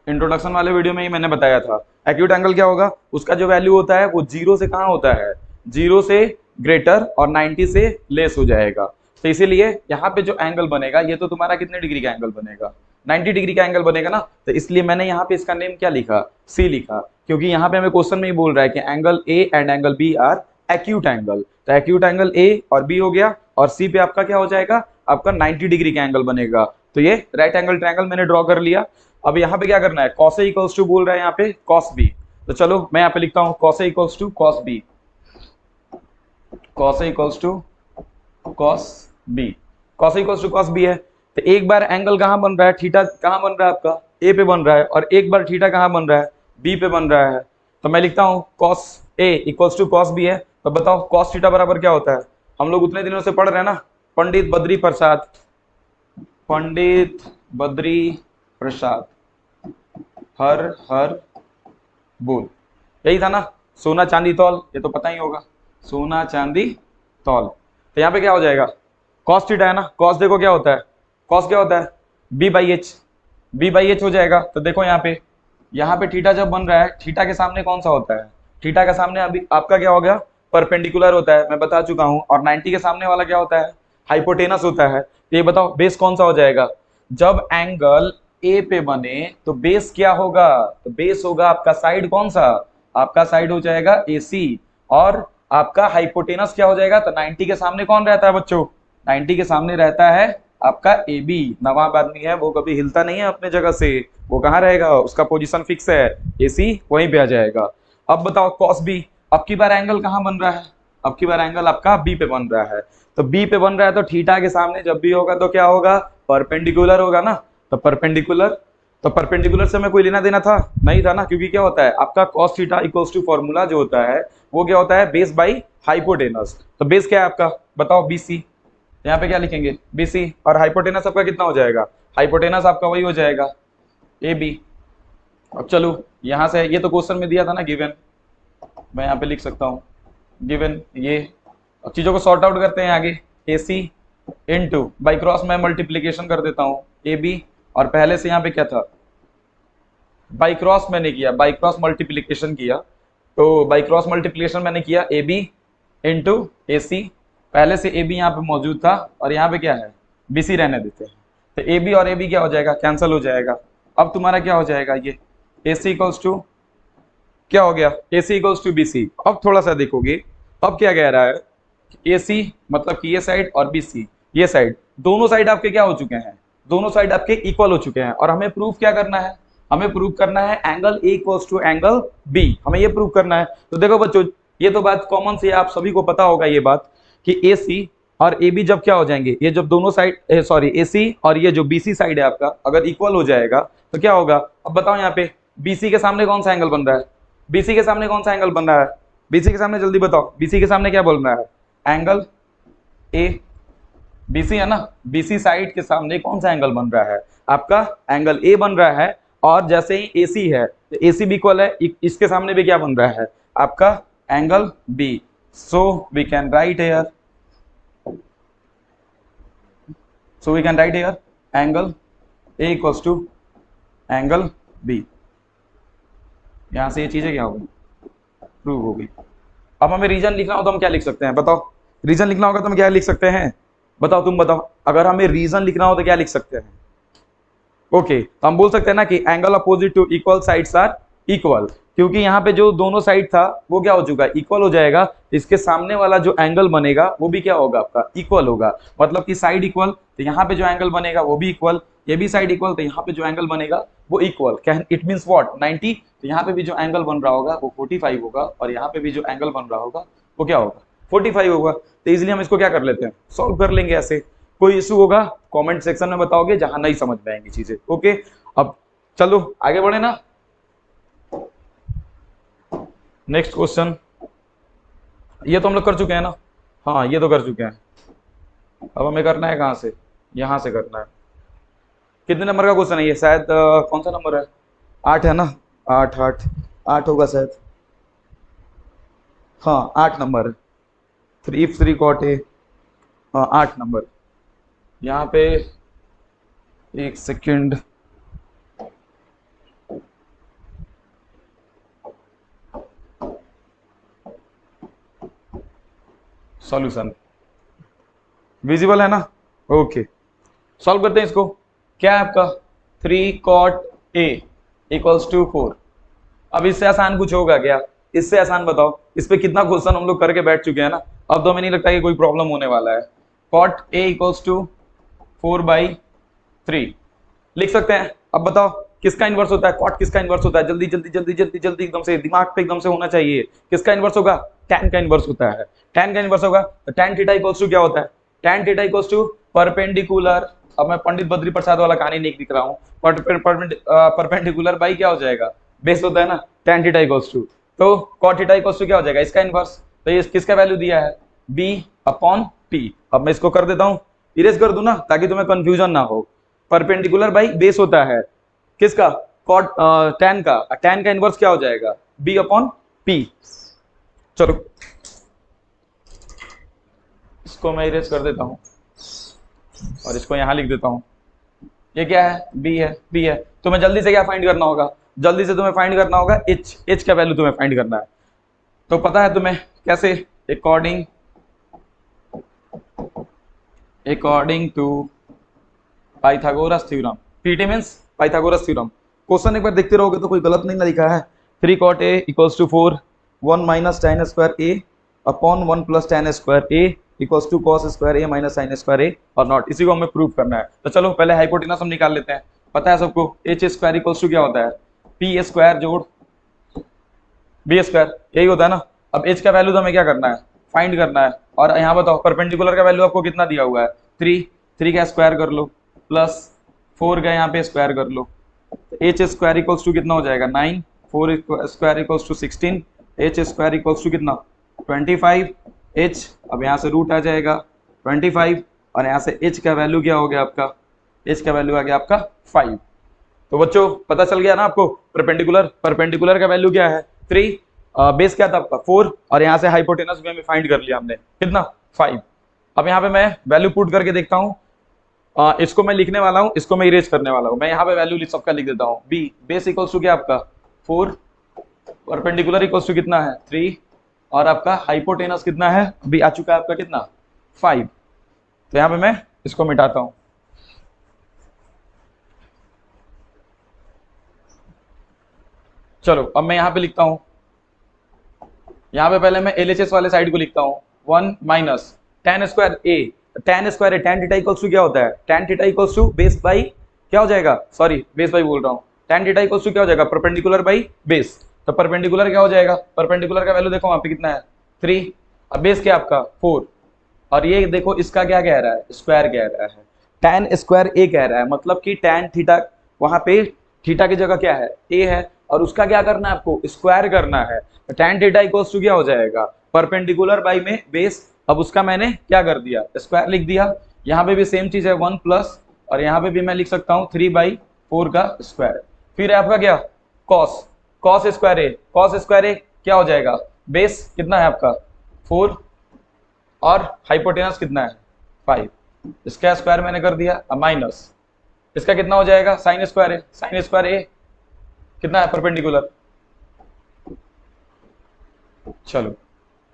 इंट्रोडक्शन वाले वीडियो में ही मैंने बताया था। एक्यूट एंगल क्या होगा, उसका जो वैल्यू होता है वो 0 से कहाँ होता है, 0 से ग्रेटर और 90 से लेस हो जाएगा। तो इसीलिए यहाँ पे जो एंगल बनेगा ये तो तुम्हारा कितने डिग्री का एंगल बनेगा, 90 डिग्री का एंगल बनेगा ना। तो इसलिए मैंने यहाँ पे इसका नेम क्या लिखा, सी लिखा, क्योंकि यहाँ पे हमें क्वेश्चन में ही बोल रहा है कि angle A and angle B are acute angle. तो एक्यूट एंगल ए और बी हो गया और सी पे आपका क्या हो जाएगा, आपका 90 डिग्री का एंगल बनेगा। तो ये राइट एंगल ट्रायंगल मैंने ड्रॉ कर लिया। अब यहाँ पे क्या करना है, cos A इक्वल्स टू बोल रहा है यहाँ पे cos B। तो चलो मैं यहाँ पे लिखता हूँ cos A equals to cos B, cos A equals to cos B, cos A equals to cos B है। तो एक बार एंगल कहाँ बन रहा है, थीटा कहाँ बन रहा है आपका A पे बन रहा है, और एक बार थीटा कहाँ बन रहा है, B पे बन रहा है। तो मैं लिखता हूँ cos A equals to cos B है। तो बताओ cos थीटा बराबर क्या होता है, हम लोग उतने दिनों से पढ़ रहे हैं ना, पंडित बद्री प्रसाद हर हर बोल, यही था ना, सोना चांदी तौल, ये तो पता ही होगा, सोना चांदी तौल। तो यहाँ पे क्या हो जाएगा, cos थीटा है ना, cos देखो क्या होता है, cos क्या होता है b बाई एच हो जाएगा। तो देखो यहाँ पे थीटा जब बन रहा है, थीटा के सामने कौन सा होता है, थीटा के सामने अभी आपका क्या हो गया, परपेंडिकुलर होता है, मैं बता चुका हूँ। और 90 के सामने वाला क्या होता है, हाइपोटेनस होता है। तो ये बताओ बेस कौन सा हो जाएगा, जब एंगल ए पे बने तो बेस क्या होगा, तो बेस होगा आपका साइड कौन सा, आपका साइड हो जाएगा AC, और आपका हाइपोटेनस क्या हो जाएगा, तो 90 के सामने कौन रहता है बच्चों, 90 के सामने रहता है आपका ए बी। नवाब आदमी है वो कभी हिलता नहीं है अपने जगह से, वो कहाँ रहेगा, उसका पोजीशन फिक्स है, ए सी वहीं पे आ जाएगा। अब बताओ कॉस बी, अब की बार एंगल कहाँ बन रहा है, अब की बार एंगल आपका बी पे बन रहा है, तो बी पे बन रहा है तो थीटा के सामने जब भी होगा तो क्या होगा, परपेंडिकुलर होगा ना, तो परपेंडिकुलर, तो परपेंडिकुलर से हमें कोई लेना देना था नहीं था ना, क्योंकि क्या होता है आपका cos theta equals to formula जो होता है वो क्या होता है, बेस बाई हाइपोटेनस। तो बेस क्या है आपका बताओ, बीसी, यहाँ पे क्या लिखेंगे बीसी, और हाइपोटेनस आपका कितना हो जाएगा, हाइपोटेनस आपका वही हो जाएगा ए बी। अब चलो यहाँ से, ये तो क्वेश्चन में दिया था ना गिवन, मैं यहाँ पे लिख सकता हूँ गिवन ये। अब चीजों को सॉर्ट आउट करते हैं आगे, ए सी इंटू बाई क्रॉस में मल्टीप्लीकेशन कर देता हूँ ए बी, और पहले से यहाँ पे क्या था, बाई क्रॉस मैंने किया, बाई क्रॉस मल्टीप्लीकेशन किया, तो बाई क्रॉस मल्टीप्लीकेशन मैंने किया ए बी इंटू ए सी, पहले से ए बी यहाँ पे मौजूद था और यहाँ पे क्या है बी सी रहने देते हैं, तो ए बी और ए बी क्या हो जाएगा, कैंसिल हो जाएगा। अब तुम्हारा क्या हो जाएगा, ये ए सी इक्वल्स टू क्या हो गया, ए सी इक्वल्स टू बी सी। अब थोड़ा सा देखोगे, अब क्या कह रहा है, ए सी मतलब कि ये साइड और बी सी ये साइड, दोनों साइड आपके क्या हो चुके हैं, दोनों साइड आपके इक्वल हो चुके हैं, और हमें प्रूफ क्या करना है, हमें प्रूफ करना है angle A equals to angle B, हमें ये प्रूफ करना है। तो देखो बच्चों ये तो बात कॉमन सी है, आप सभी को पता होगा ये बात कि ए सी और ए बी जब क्या हो जाएंगे, ये जब दोनों साइड सॉरी ए सी और ये जो बी सी साइड है आपका अगर इक्वल हो जाएगा तो क्या होगा। अब बताओ यहाँ पे बी सी के सामने कौन सा एंगल बन रहा है, बी सी के सामने कौन सा एंगल बन रहा है, बी सी के सामने जल्दी बताओ, बी सी के सामने क्या बोल रहा है, एंगल ए, बीसी है ना, बीसी साइड के सामने कौन सा एंगल बन रहा है, आपका एंगल ए बन रहा है, और जैसे ही एसी है तो एसी भी इक्वल है, इसके सामने भी क्या बन रहा है आपका angle B. So we can write here, so we can write here angle A equals to angle B. यहां से ये चीजें क्या होगी, प्रूव होगी। अब हमें रीजन लिखना हो तो हम क्या लिख सकते हैं बताओ, रीजन लिखना होगा तो हम क्या लिख सकते हैं बताओ, तुम बताओ, अगर हमें रीजन लिखना हो तो क्या लिख सकते हैं। ओके तो हम बोल सकते हैं ना कि angle opposite to equal sides are equal, क्योंकि यहाँ पे जो दोनों साइड था वो क्या हो चुका है, इक्वल हो जाएगा, इसके सामने वाला जो एंगल बनेगा वो भी क्या होगा आपका इक्वल होगा, मतलब कि साइड इक्वल तो यहाँ पे जो एंगल बनेगा वो भी इक्वल, ये भी साइड इक्वल तो यहाँ पे जो एंगल बनेगा वो equal. Can it means what 90, तो यहाँ पे भी जो एंगल बन रहा होगा वो 45 होगा, और यहाँ पे भी जो एंगल बन रहा होगा वो क्या होगा 45 होगा। तो इजिली हम इसको क्या कर लेते हैं, सॉल्व कर लेंगे ऐसे। कोई इशू होगा कमेंट सेक्शन में बताओगे जहां नहीं समझ में आएंगी चीजें। ओके अब चलो आगे बढ़े ना, नेक्स्ट क्वेश्चन, ये तो हम लोग कर चुके हैं ना, हाँ ये तो कर चुके हैं। अब हमें करना है कहां से, यहां से करना है। कितने नंबर का क्वेश्चन है ये, शायद कौन सा नंबर है, 8 है ना, 8 होगा शायद, हाँ 8 नंबर है, 3 cot A, हाँ 8 नंबर। यहाँ पे एक सेकंड, सॉल्यूशन विजिबल है ना, ओके सॉल्व करते हैं इसको। क्या है आपका 3 cot A इक्वल्स टू 4। अब इससे आसान कुछ होगा क्या, इससे आसान बताओ, इस पे कितना क्वेश्चन हम लोग करके बैठ चुके हैं ना, अब तो हमें नहीं लगता कि कोई प्रॉब्लम होने वाला है। cot A इक्वल्स टू 4/3 लिख सकते हैं। अब बताओ किसका इन्वर्स होता है, कॉट किसका इन्वर्स होता है, जल्दी जल्दी जल्दी जल्दी जल्दी एकदम से दिमाग पे एकदम से होना चाहिए, किसका इन्वर्स होगा, tan का इन्वर्स होता है, tan का इन्वर्स होगा तो tan थीटा इक्वल्स टू क्या होता है, tan theta equals to perpendicular. अब मैं पंडित बद्री प्रसाद वाला कहानी नहीं लिख रहा हूँ, परपेंडिकुलर बाई क्या हो जाएगा बेस होता है ना, tan थीटा इक्वल्स टू, तो cot थीटा इक्वल्स टू क्या हो जाएगा इसका इन्वर्स, तो ये किसका वैल्यू दिया है b/t। अब मैं इसको कर देता हूँ, इरेज कर दूं ना ताकि तुम्हें कंफ्यूजन ना हो। परपेंडिकुलर बाई बेस होता है किसका, कॉट tan का इनवर्स क्या हो जाएगा b/p। चलो इसको मैं इरेज कर देता हूं और इसको यहां लिख देता हूं, ये क्या है b है। तुम्हें जल्दी से क्या फाइंड करना होगा, जल्दी से तुम्हें फाइंड करना होगा h का वैल्यू तुम्हें फाइंड करना है, तो पता है तुम्हें कैसे, according to Pythagoras theorem, PT means Pythagoras theorem. Question एक बार देखते रहोगे तो कोई गलत नहीं ना लिखा है। 3 cot A equals to 4, 1 - tan² A upon 1 plus tan square A equals to cos square A minus sin square A और नॉट। इसी को हमें प्रूव करना है। तो चलो पहले हाइपोटेनस हम निकाल लेते हैं। पता है सबको एच स्क्वायर इक्वल्स टू क्या होता है, पी स्क्वायर जोड़ बी स्क्वायर, यही होता है ना। अब एच का वैल्यू तो हमें क्या करना है, फाइंड करना है। और यहाँ बताओ परपेंडिकुलर का वैल्यू आपको कितना दिया हुआ है, 3 का स्क्वायर कर लो प्लस 4 का यहाँ पे स्क्वायर कर लो। एच स्क्वायर इक्वल्स टू कितना हो जाएगा 9, 4 square equals to 16, H square equals to कितना 25, एच अब यहाँ से रूट आ जाएगा 25 और यहाँ से एच का वैल्यू क्या हो गया आपका, एच का वैल्यू आ गया आपका 5। तो बच्चों पता चल गया ना आपको, परपेंडिकुलर का वैल्यू क्या है 3, बेस क्या था आपका 4 और यहाँ से हाइपोटेनस भी हमें फाइंड कर लिया हमने कितना 5। अब यहाँ पे मैं वैल्यू पुट करके देखता हूँ, इसको मैं लिखने वाला हूँ, इसको मैं इरेज करने वाला हूँ। मैं यहाँ पे वैल्यू सबका लिख देता हूँ। बी बेस इक्वल्स टू क्या आपका 4, परपेंडिकुलर इक्वल्स टू कितना है 3 और आपका हाइपोटेनस कितना है, बी आ चुका है आपका कितना 5। तो यहाँ पे मैं इसको मिटाता हूँ। चलो अब मैं यहाँ पे लिखता हूँ, यहाँ पे पहले मैं एलएचएस वाले साइड को लिखता हूँ 1 minus tan square A, tan square है tan थीटा इक्वल्स टू क्या होता है, tan theta equals to base by क्या हो जाएगा, सॉरी बेस बाई बोल रहा हूँ, tan थीटा इक्वल्स टू क्या हो जाएगा परपेंडिकुलर बाई बेस। तो परपेंडिकुलर क्या हो जाएगा, परपेंडिकुलर का वैल्यू देखो वहाँ पे कितना है 3, अब बेस क्या आपका 4 और ये देखो इसका क्या कह रहा है, स्क्वायर कह रहा है, tan स्क्वायर ए कह रहा है, मतलब कि tan थीटा वहाँ पे थीटा की जगह क्या है ए है और उसका क्या करना है आपको स्क्वायर करना है। तो tan थीटा इक्वल्स टू क्या हो जाएगा परपेंडिकुलर बाई में बेस, अब उसका मैंने क्या कर दिया स्क्वायर लिख दिया। यहाँ पे भी सेम चीज है 1 प्लस और यहाँ पे भी मैं लिख सकता हूँ 3/4 का स्क्वायर। फिर है आपका क्या cos स्क्वायर ए, cos स्क्वायर ए क्या हो जाएगा बेस कितना है आपका 4 और हाइपोटेनस कितना है 5, इसका स्क्वायर मैंने कर दिया। अब माइनस इसका कितना हो जाएगा साइन स्क्वायर ए, साइन स्क्वायर ए कितना है परपेंडिकुलर। चलो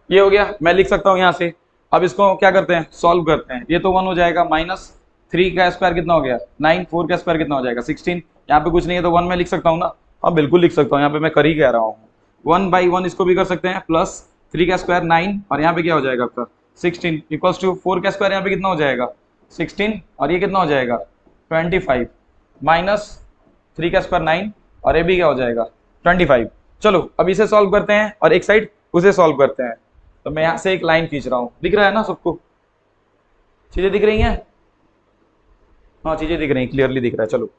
ये हो गया, मैं लिख सकता हूँ यहाँ से। अब इसको क्या करते हैं सॉल्व करते हैं, ये तो 1 हो जाएगा माइनस 3 का स्क्वायर कितना हो गया 9, 4 का स्क्वायर कितना हो जाएगा 16, यहाँ पे कुछ नहीं है तो 1 में लिख सकता हूँ ना, हाँ बिल्कुल लिख सकता हूँ, यहाँ पे मैं कर ही कह रहा हूँ 1/1 इसको भी कर सकते हैं प्लस 3 का स्क्वायर 9 और यहाँ पे क्या हो जाएगा आपका 16 इक्वल्स टू 4 का स्क्वायर यहाँ पे कितना हो जाएगा 16 और ये कितना हो जाएगा 25 माइनस 3 का स्क्वायर 9 और ये भी क्या हो जाएगा 25। चलो अब इसे सॉल्व करते हैं और एक साइड उसे सॉल्व करते हैं। तो मैं यहाँ से एक लाइन खींच रहा हूँ, दिख रहा है ना सबको, चीजें दिख रही हैं, हाँ चीजें दिख रही हैं, क्लियरली दिख रहा है। चलो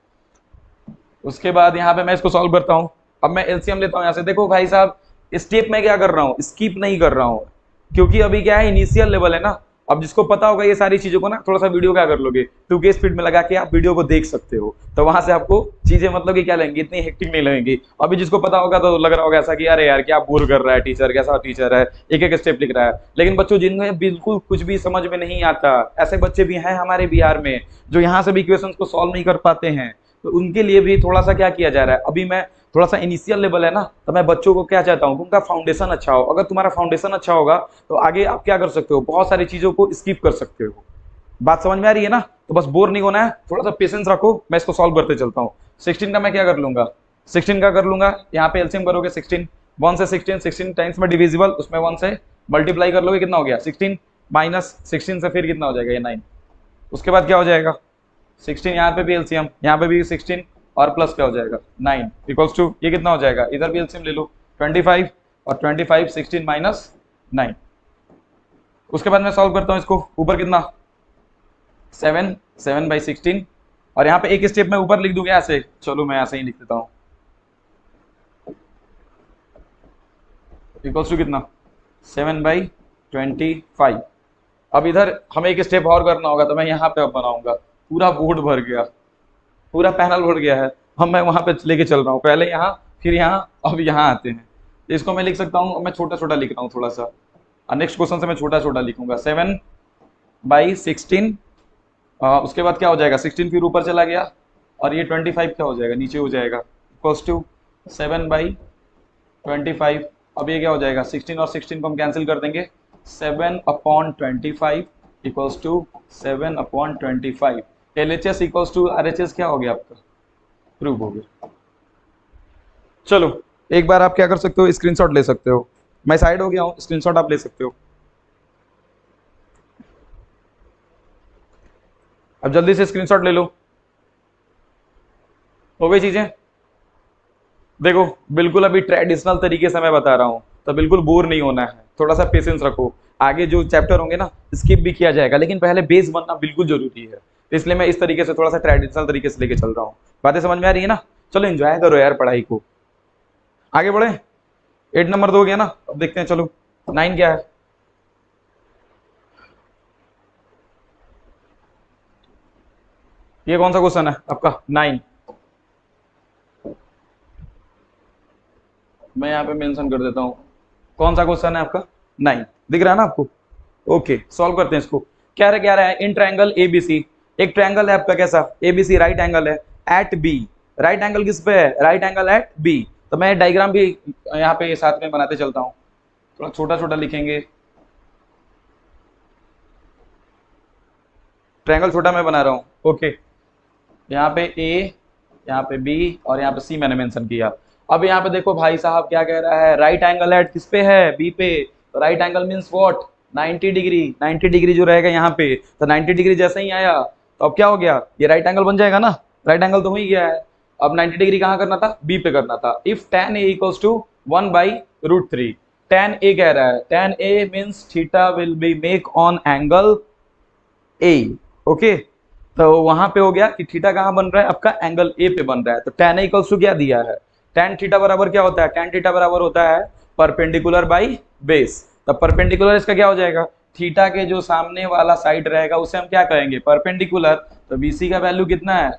उसके बाद यहाँ पे मैं इसको सॉल्व करता हूँ। अब मैं एलसीएम लेता हूँ यहाँ से, देखो भाई साहब स्टेप में क्या कर रहा हूँ स्किप नहीं कर रहा हूँ क्योंकि अभी क्या है इनिशियल लेवल है ना। अब जिसको पता होगा ये सारी चीजों को ना, थोड़ा सा वीडियो क्या कर लोगे 2K स्पीड में लगा के आप वीडियो को देख सकते हो, तो वहां से आपको चीजें मतलब कि क्या लगेंगी इतनी हेक्टिक नहीं लगेंगी। अभी जिसको पता होगा तो लग रहा होगा ऐसा कि अरे यार क्या बोर कर रहा है टीचर, कैसा टीचर है एक एक स्टेप लिख रहा है। लेकिन बच्चों जिनमें बिल्कुल कुछ भी समझ में नहीं आता, ऐसे बच्चे भी हैं हमारे बिहार में जो यहाँ से भी इक्वेशंस को सॉल्व नहीं कर पाते हैं, तो उनके लिए भी थोड़ा सा क्या किया जा रहा है। अभी मैं थोड़ा सा इनिशियल लेवल है ना, तो मैं बच्चों को क्या चाहता हूँ उनका फाउंडेशन अच्छा हो। अगर तुम्हारा फाउंडेशन अच्छा होगा तो आगे आप क्या कर सकते हो, बहुत सारी चीजों को स्किप कर सकते हो। बात समझ में आ रही है ना, तो बस बोर नहीं होना है, थोड़ा सा पेशेंस रखो, मैं इसको सॉल्व करते चलता हूँ। 16 का मैं क्या कर लूंगा 16 का कर लूंगा, यहाँ पे एलसीएम करोगे 16 1 से 16 टाइम्स में डिविजिबल, उसमें 1 से मल्टीप्लाई कर लोगे कितना हो गया 16 माइनस 16 से फिर कितना हो जाएगा ये 9। उसके बाद क्या हो जाएगा 16, यहाँ पे भी एलसीएम, यहाँ पे भी 16 और प्लस क्या हो जाएगा 9 इक्वल्स टू ये कितना हो जाएगा, इधर भी एलसीएम ले लो 25 और 25 16 माइनस 9। उसके बाद मैं सॉल्व करता हूँ इसको, ऊपर कितना 7/16 और यहाँ पे एक स्टेप में ऊपर लिख दूंगा ऐसे, चलो मैं ऐसे ही लिख देता हूँ इक्वल्स टू कितना 7/25। अब इधर हमें एक स्टेप और करना होगा, तो मैं यहाँ पे अब बनाऊंगा, पूरा बोर्ड भर गया, पूरा पैनल भर गया है। अब मैं वहां पे लेके चल रहा हूँ, पहले यहाँ फिर यहाँ अब यहाँ आते हैं। इसको मैं लिख सकता हूँ, मैं छोटा छोटा लिख रहा हूँ थोड़ा सा, नेक्स्ट क्वेश्चन से मैं छोटा छोटा लिखूंगा 7/16। उसके बाद क्या हो जाएगा 16 फिर ऊपर चला गया और ये 25 क्या हो जाएगा नीचे हो जाएगा इक्वल्स टू 7/25। अब ये क्या हो जाएगा 16 और 16 को हम कैंसिल कर देंगे, 7/25 equals to 7/25। LHS equals to RHS क्या हो गया आपका प्रूव हो गया। चलो एक बार आप क्या कर सकते हो स्क्रीनशॉट ले सकते हो, मैं साइड हो गया हूँ, स्क्रीनशॉट आप ले सकते हो। अब जल्दी से स्क्रीनशॉट ले लो। हो गई चीजें? देखो बिल्कुल अभी ट्रेडिशनल तरीके से मैं बता रहा हूँ, तो बिल्कुल बोर नहीं होना है, थोड़ा सा पेशेंस रखो। आगे जो चैप्टर होंगे ना स्किप भी किया जाएगा, लेकिन पहले बेस बनना बिल्कुल जरूरी है। तो इसलिए मैं इस तरीके से थोड़ा सा ट्रेडिशनल तरीके से लेके चल रहा हूँ। बातें समझ में आ रही है ना? चलो एंजॉय करो यार पढ़ाई को। आगे बढ़े। 8 नंबर 2 हो गया ना, अब देखते हैं। चलो 9 क्या है? ये कौन सा क्वेश्चन है आपका? 9। मैं यहाँ पे मेंशन कर देता हूँ कौन सा क्वेश्चन है आपका। 9 दिख रहा है ना आपको? ओके सॉल्व करते हैं इसको। क्या रहा है? इन ट्रायंगल एबीसी, एक ट्रायंगल है आपका कैसा? एबीसी राइट एंगल है एट बी। राइट एंगल किस पे है? Right angle at B. तो मैं डायग्राम भी यहाँ पे साथ में बनाते चलता हूँ, थोड़ा छोटा छोटा लिखेंगे। ट्रायंगल छोटा मैं बना रहा हूँ। ओके यहाँ पे ए, यहाँ पे बी और यहाँ पे सी मैंने मेंशन किया। अब यहाँ पे देखो भाई साहब क्या कह रहा है, राइट एंगल एट किस पे है? बी पे। तो right angle means what? 90 degree. 90 degree जो रहेगा यहाँ पे, तो 90 डिग्री जैसे ही आया तो अब क्या हो गया? ये राइट एंगल बन जाएगा ना। राइट एंगल तो हो ही गया है। अब 90 डिग्री कहाँ करना था? बी पे करना था। If tan a equals to 1/√3, tan a कह रहा है, tan a means theta will be make on angle A. Okay तो वहां पे हो गया कि थीटा कहां बन रहा है? आपका एंगल ए पे बन रहा है। तो tan a इक्वल्स टू क्या दिया है? tan थीटा बराबर क्या होता है? tan थीटा बराबर होता है परपेंडिकुलर बाई बेस। तब परपेंडिकुलर इसका क्या हो जाएगा? थीटा के जो सामने वाला साइड रहेगा उसे हम क्या कहेंगे? परपेंडिकुलर। तो बीसी का वैल्यू कितना है?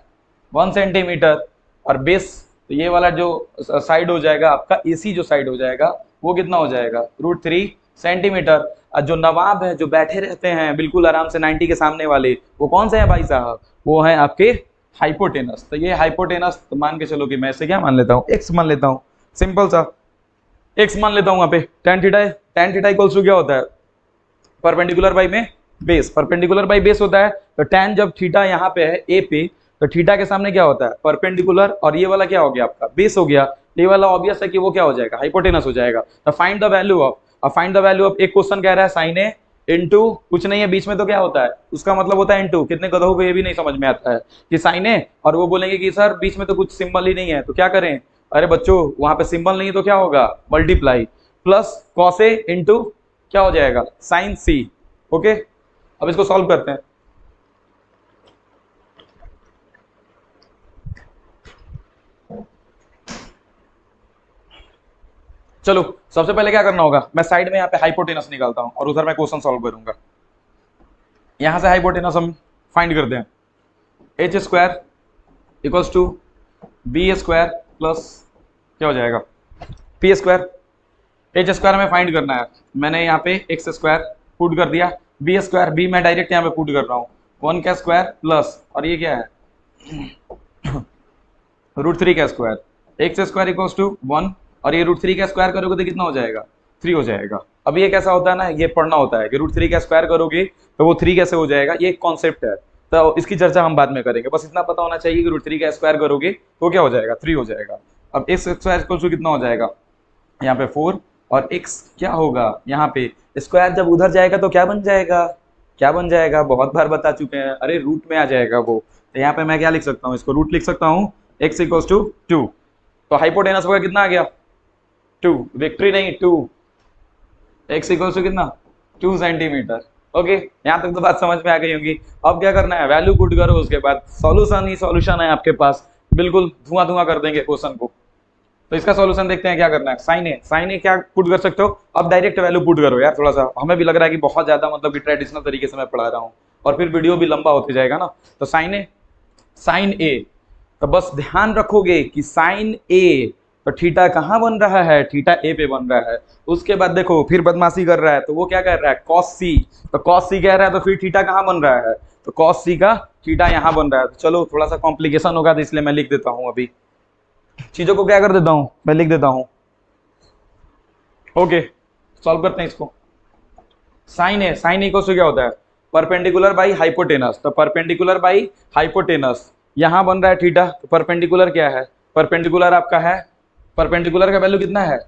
1 सेंटीमीटर। और बेस तो ये वाला जो साइड हो जाएगा आपका, एसी जो साइड हो जाएगा वो कितना हो जाएगा? √3 सेंटीमीटर। और जो नवाब है जो बैठे रहते हैं बिल्कुल आराम से 90 के सामने वाले, वो कौन से हैं भाई साहब? वो है आपके हाइपोटेनस। तो ये हाइपोटेनस तो मान के चलो कि मैं इसे क्या मान लेता हूँ? एक्स मान लेता हूँ। सिंपल सा एक्स मान लेता हूँ वहां पे। tan थीटा है, tan थीटा इक्वल्स टू क्या होता है? परपेंडिकुलर बाई में बेस। परपेंडिकुलर बाई बेस होता है। तो tan जब थीटा यहाँ पे है ए पे, तो थीटा के सामने क्या होता है? परपेंडिकुलर। और ये वाला क्या हो गया आपका? बेस हो गया। ये वाला ऑब्वियस है कि वो क्या हो जाएगा? हाइपोटेनस हो जाएगा। तो फाइंड द वैल्यू ऑफ, अब फाइंड द वैल्यू ऑफ, एक क्वेश्चन कह रहा है साइन ए इंटू कुछ नहीं है बीच में, तो क्या होता है? उसका मतलब होता है इंटू। कितने गधों को ये भी नहीं समझ में आता है कि साइन ए, और वो बोलेंगे कि सर बीच में तो कुछ सिंबल ही नहीं है, तो क्या करें? अरे बच्चों वहां पे सिंबल नहीं है तो क्या होगा? Multiply plus cos A into क्या हो जाएगा? साइन सी। ओके अब इसको सॉल्व करते हैं। चलो सबसे पहले क्या करना होगा? मैं साइड में यहाँ पे हाइपोटेनस निकालता हूँ और उधर मैं क्वेश्चन सॉल्व करूंगा। यहां से हाइपोटेनस हम फाइंड करते हैं। H square equals to B square plus क्या हो जाएगा? P square. एच स्क्वायर हमें फाइंड करना है। मैंने यहाँ पे एक्स स्क्वायर पुट कर दिया, बी स्क्वायर, बी मैं डायरेक्ट यहाँ पे पुट कर रहा हूँ, 1 का स्क्वायर प्लस, और ये क्या है? √3 का square. X square equals to 1, और ये √3 का स्क्वायर करोगे तो कितना हो जाएगा? 3 हो जाएगा। अब ये कैसा होता है ना, ये पढ़ना होता है कि √3 का स्क्वायर करोगे तो वो 3 कैसे हो जाएगा। ये एक कॉन्सेप्ट है, तो इसकी चर्चा हम बाद में करेंगे। बस इतना पता होना चाहिए कि √3 का स्क्वायर करोगे तो क्या हो जाएगा? 3 हो जाएगा। अब एक्स स्क्वायर इक्वल्स टू कितना हो जाएगा? यहाँ पे 4, और x क्या होगा? यहाँ पे स्क्वायर जब उधर जाएगा तो क्या बन जाएगा? क्या बन जाएगा? बहुत बार बता चुके हैं, अरे रूट में आ जाएगा वो। तो यहाँ पे मैं क्या लिख सकता हूँ? इसको रूट लिख सकता हूँ, x इक्वल्स टू 2। तो हाइपोटेनस होगा कितना आ गया? 2। विक्ट्री नहीं 2। x इक्वल्स टू कितना? 2 सेंटीमीटर। ओके यहाँ तक तो बात समझ में आ गई होगी। अब क्या करना है? वैल्यू पुट करो, उसके बाद सॉल्यूशन ही सॉल्यूशन है आपके पास, बिल्कुल धुआं धुआं कर देंगे क्वेश्चन को। तो इसका सॉल्यूशन देखते हैं क्या करना है। साइन ए क्या पुट कर सकते हो? अब डायरेक्ट वैल्यू पुट करो यार, थोड़ा सा हमें भी लग रहा है कि बहुत ज्यादा मतलब कि ट्रेडिशनल तरीके से मैं पढ़ा रहा हूँ और फिर वीडियो भी लंबा होते जाएगा ना। तो साइन ए, तो बस ध्यान रखोगे कि साइन ए, तो थीटा कहाँ बन रहा है? थीटा ए पे बन रहा है। उसके बाद देखो फिर बदमाशी कर रहा है, तो वो क्या कर रहा है? कॉस सी। तो कॉस सी कह रहा है, तो फिर थीटा कहाँ बन रहा है? तो कॉस सी का थीटा यहाँ बन रहा है। तो चलो थोड़ा सा कॉम्प्लिकेशन होगा, तो इसलिए मैं लिख देता हूँ, अभी चीजों को क्या कर देता हूं, मैं लिख देता हूं। ओके सॉल्व करते हैं इसको। साइन ए इक्वल टू क्या होता है? Perpendicular by hypotenuse. तो परपेंडिकुलर बाई हाइपोटेनस यहां बन रहा है थीटा। तो परपेंडिकुलर क्या है? परपेंडिकुलर आपका है, परपेंडिकुलर का वैल्यू कितना है?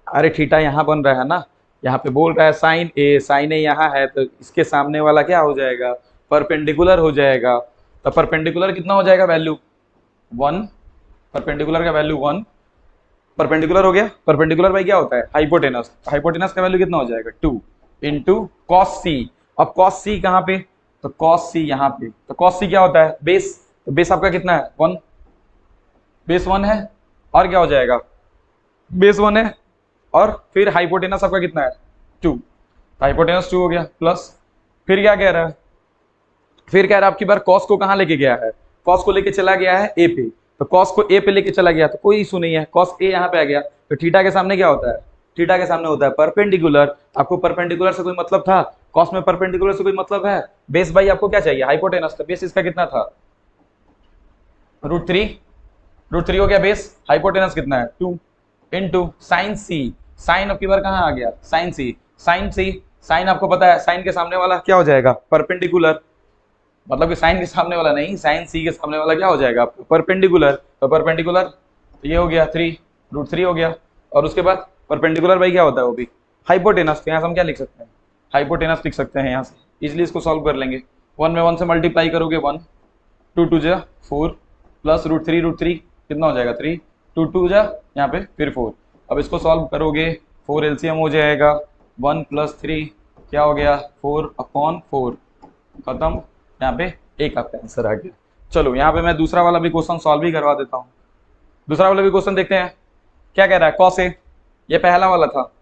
अरे थीटा यहाँ बन रहा है ना, यहाँ पे बोल रहा है साइन ए यहाँ है, तो इसके सामने वाला क्या हो जाएगा, परपेंडिकुलर हो जाएगा। तो परपेंडिकुलर कितना हो जाएगा वैल्यू 1, परपेंडिकुलर का वैल्यू 1, परपेंडिकुलर हो गया। परपेंडिकुलर भाई क्या होता है, हाइपोटेनस, हाइपोटेनस का वैल्यू कितना हो जाएगा 2 इंटू कॉस सी। अब कॉस सी कहाँ पे, तो कॉस सी यहाँ पे, तो कॉस सी क्या होता है बेस, तो बेस आपका कितना है 1, बेस 1 है, और क्या हो जाएगा बेस 1 है, और फिर हाइपोटेनस आपका कितना है 2, हाइपोटेनस 2 हो गया प्लस, फिर क्या कह रहा है, फिर कह रहा है आपकी बार कॉस को कहाँ लेके गया है, कॉस को लेके चला गया है ए पे, तो कॉस को ए पे लेके चला गया तो कोई इशू नहीं है, कॉस ए यहाँ पे आ गया, तो थीटा के सामने क्या होता है, थीटा के सामने होता है परपेंडिकुलर। आपको परपेंडिकुलर से कोई मतलब था, कॉस में परपेंडिकुलर से कोई मतलब है, बेस भाई आपको क्या चाहिए हाइपोटेनस, तो बेस इसका कितना था √3, √3 हो गया बेस, हाइपोटेनस कितना है 2 इंटू साइन सी, साइन आपकी बार कहाँ आ गया साइन सी, साइन सी, साइन आपको पता है साइन के सामने वाला क्या हो जाएगा परपेंडिकुलर, मतलब कि साइन के सामने वाला नहीं, साइन सी के सामने वाला क्या हो जाएगा आपको परपेंडिकुलर, तो परपेंडिकुलर तो ये हो गया 3 √3 हो गया, और उसके बाद परपेंडिकुलर भाई क्या होता है वो भी हाइपोटेनस, तो यहाँ से हम क्या लिख सकते हैं हाइपोटेनस लिख सकते हैं यहाँ से, इसलिए इसको सॉल्व कर लेंगे, 1 में 1 से मल्टीप्लाई करोगे 1, 2 2 जा 4 प्लस √3 कितना हो जाएगा 3, 2 2 जा यहाँ पे फिर 4, अब इसको सॉल्व करोगे 4 एलसीएम हो जाएगा 1 + 3 क्या हो गया 4/4, खत्म, यहाँ पे एक आपका आंसर आ गया। चलो यहाँ पे मैं दूसरा वाला भी क्वेश्चन सॉल्व भी करवा देता हूँ, दूसरा वाला भी क्वेश्चन देखते हैं क्या कह रहा है, कॉस ए, ये पहला वाला था,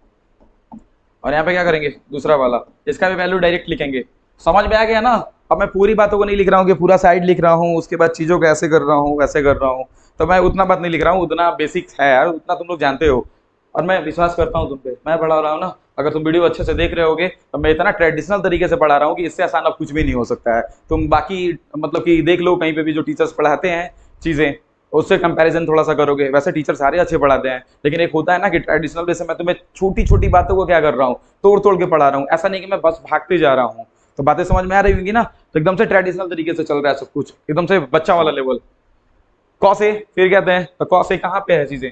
और यहाँ पे क्या करेंगे दूसरा वाला, इसका भी वैल्यू डायरेक्ट लिखेंगे, समझ में आ गया ना। अब मैं पूरी बातों को नहीं लिख रहा हूँ कि पूरा साइड लिख रहा हूँ, उसके बाद चीज़ों को ऐसे कर रहा हूँ वैसे कर रहा हूँ, तो मैं उतना बात नहीं लिख रहा हूँ, उतना बेसिक है यार, उतना तुम लोग जानते हो, और मैं विश्वास करता हूँ तुम पे, मैं पढ़ा रहा हूँ ना, अगर तुम वीडियो अच्छे से देख रहे होगे तो मैं इतना ट्रेडिशनल तरीके से पढ़ा रहा हूँ कि इससे आसान अब कुछ भी नहीं हो सकता है। तुम बाकी मतलब कि देख लो कहीं पे भी जो टीचर्स पढ़ाते हैं चीज़ें, उससे कंपैरिजन थोड़ा सा करोगे, वैसे टीचर सारे अच्छे पढ़ाते हैं, लेकिन एक होता है ना कि ट्रेडिशनल वे से मैं तुम्हें छोटी छोटी बातों को क्या कर रहा हूँ तोड़ तोड़ के पढ़ा रहा हूँ, ऐसा नहीं कि मैं बस भागते जा रहा हूँ। तो बातें समझ में आ रही होंगी ना, तो एकदम से ट्रेडिशनल तरीके से चल रहा है सब कुछ, एकदम से बच्चा वाला लेवल। कॉस ए फिर कहते हैं, तो कॉस ए कहाँ पे है चीजें,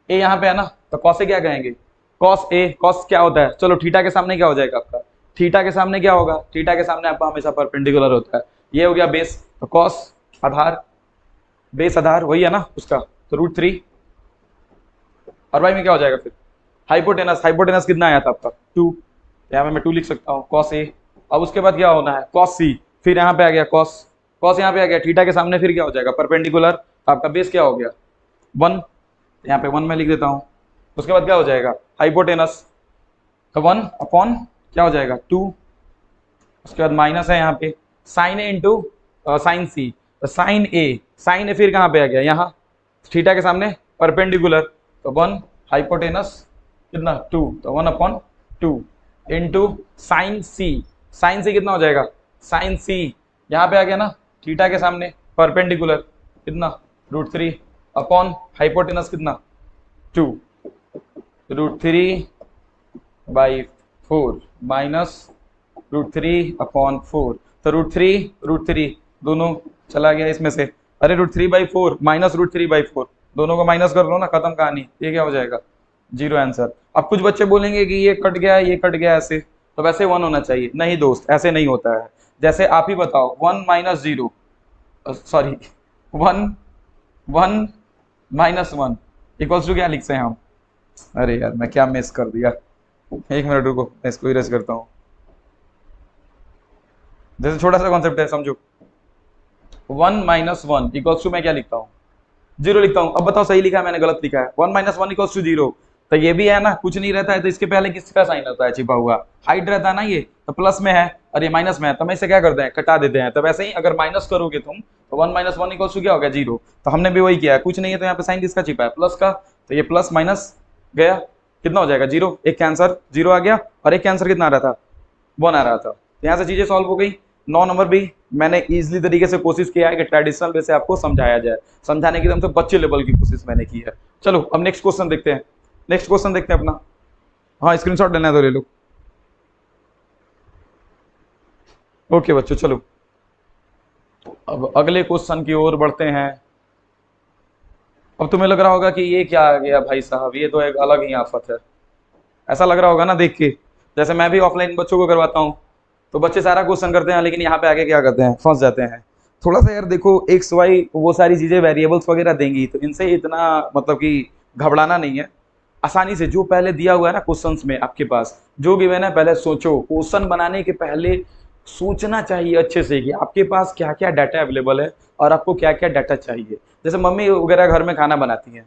ए यहाँ पे है ना, तो कॉस ए क्या कहेंगे कॉस ए, कॉस क्या होता है, चलो थीटा के सामने क्या हो जाएगा आपका, थीटा के सामने क्या होगा, थीटा के सामने आपका हमेशा परपेंडिकुलर होता है, ये हो गया बेस, तो कॉस आधार, बेस आधार वही है ना उसका, तो √3, और भाई में क्या हो जाएगा फिर हाइपोटेनस, हाइपोटेनस कितना आया था आपका 2, यहाँ पे मैं 2 लिख सकता हूँ कॉस ए, अब उसके बाद क्या होना है कॉस सी, फिर यहाँ पे आ गया कॉस, कॉस यहाँ पे आ गया थीटा के सामने, फिर क्या हो जाएगा परपेंडिकुलर, तो आपका बेस क्या हो गया 1, यहाँ पे 1 में लिख देता हूँ, उसके बाद क्या हो जाएगा हाइपोटेनस, तो 1/, क्या हो जाएगा 2, उसके बाद माइनस है यहाँ पे साइन ए इंटू साइन सी, तो साइन ए फिर कहाँ पे आ गया यहाँ थीटा के सामने परपेंडिकुलर, तो 1 हाइपोटेनस कितना 2, तो 1/2 इंटू साइन सी कितना हो जाएगा साइन सी, यहाँ पे आ गया ना थीटा के सामने परपेंडिकुलर कितना √3 अपॉन हाइपोटेनस कितना 2, √3/4 माइनस √3/4, तो √3 दोनों चला गया इसमें से, अरे √3/4 माइनस √3/4 दोनों को माइनस कर लो ना, खत्म कहानी, ये क्या हो जाएगा 0 आंसर। अब कुछ बच्चे बोलेंगे कि ये कट गया ये कट गया ऐसे, तो वैसे 1 होना चाहिए, नहीं दोस्त ऐसे नहीं होता है, जैसे आप ही बताओ 1 - 0 सॉरी 1 -1 इक्वल्स टू क्या लिखते हैं हम, अरे यार मैं क्या मिस कर दिया, एक मिनट रुको मैं इसको इरेज करता हूँ, जैसे छोटा सा कॉन्सेप्ट है समझो, 1 - 1 इक्वल्स टू मैं क्या लिखता हूँ 0 लिखता हूँ। अब बताओ सही लिखा है मैंने गलत लिखा है, 1 - 1 इक्वल्स टू 0, तो ये भी है ना कुछ नहीं रहता है, तो इसके पहले किसका साइन होता है छिपा हुआ, हाइट रहता है ना, ये तो प्लस में है और ये माइनस में है, तो मैं इसे क्या करते हैं कटा देते हैं, तो वैसे ही अगर माइनस करोगे तुम तो 1 - 1 इक्वल्स टू क्या हो गया 0, तो हमने भी वही किया है, कुछ नहीं है तो यहाँ पे साइन किसका छिपा है प्लस का, तो ये प्लस माइनस गया कितना हो जाएगा 0, एक का आंसर 0 आ गया और एक का आंसर कितना आ रहा था 1 आ रहा था, तो यहाँ से चीजें सॉल्व हो गई। 9 नंबर भी मैंने इजीली तरीके से कोशिश किया है कि ट्रेडिशनल वे से आपको समझाया जाए, समझाने की एकदम से बच्चे लेवल की कोशिश मैंने की है। चलो अब नेक्स्ट क्वेश्चन देखते हैं, नेक्स्ट क्वेश्चन देखते हैं अपना, हाँ स्क्रीनशॉट लेना है तो ले लो, ओके बच्चों चलो अब अगले क्वेश्चन की ओर बढ़ते हैं। अब तुम्हें लग रहा होगा कि ये क्या आ गया भाई साहब, ये तो एक अलग ही आफत है, ऐसा लग रहा होगा ना देख के, जैसे मैं भी ऑफलाइन बच्चों को करवाता हूँ, तो बच्चे सारा क्वेश्चन करते हैं, लेकिन यहाँ पे आके क्या करते हैं, फंस जाते हैं। थोड़ा सा यार देखो, एक्स वाई वो सारी चीजें वेरिएबल्स वगैरह देंगी, तो इनसे इतना मतलब कि घबराना नहीं है। आसानी से जो पहले दिया हुआ है ना क्वेश्चंस में आपके पास जो गिवन है, पहले सोचो, क्वेश्चन बनाने के पहले सोचना चाहिए अच्छे से कि आपके पास क्या क्या डाटा अवेलेबल है और आपको क्या क्या डाटा चाहिए। जैसे मम्मी वगैरह घर में खाना बनाती हैं,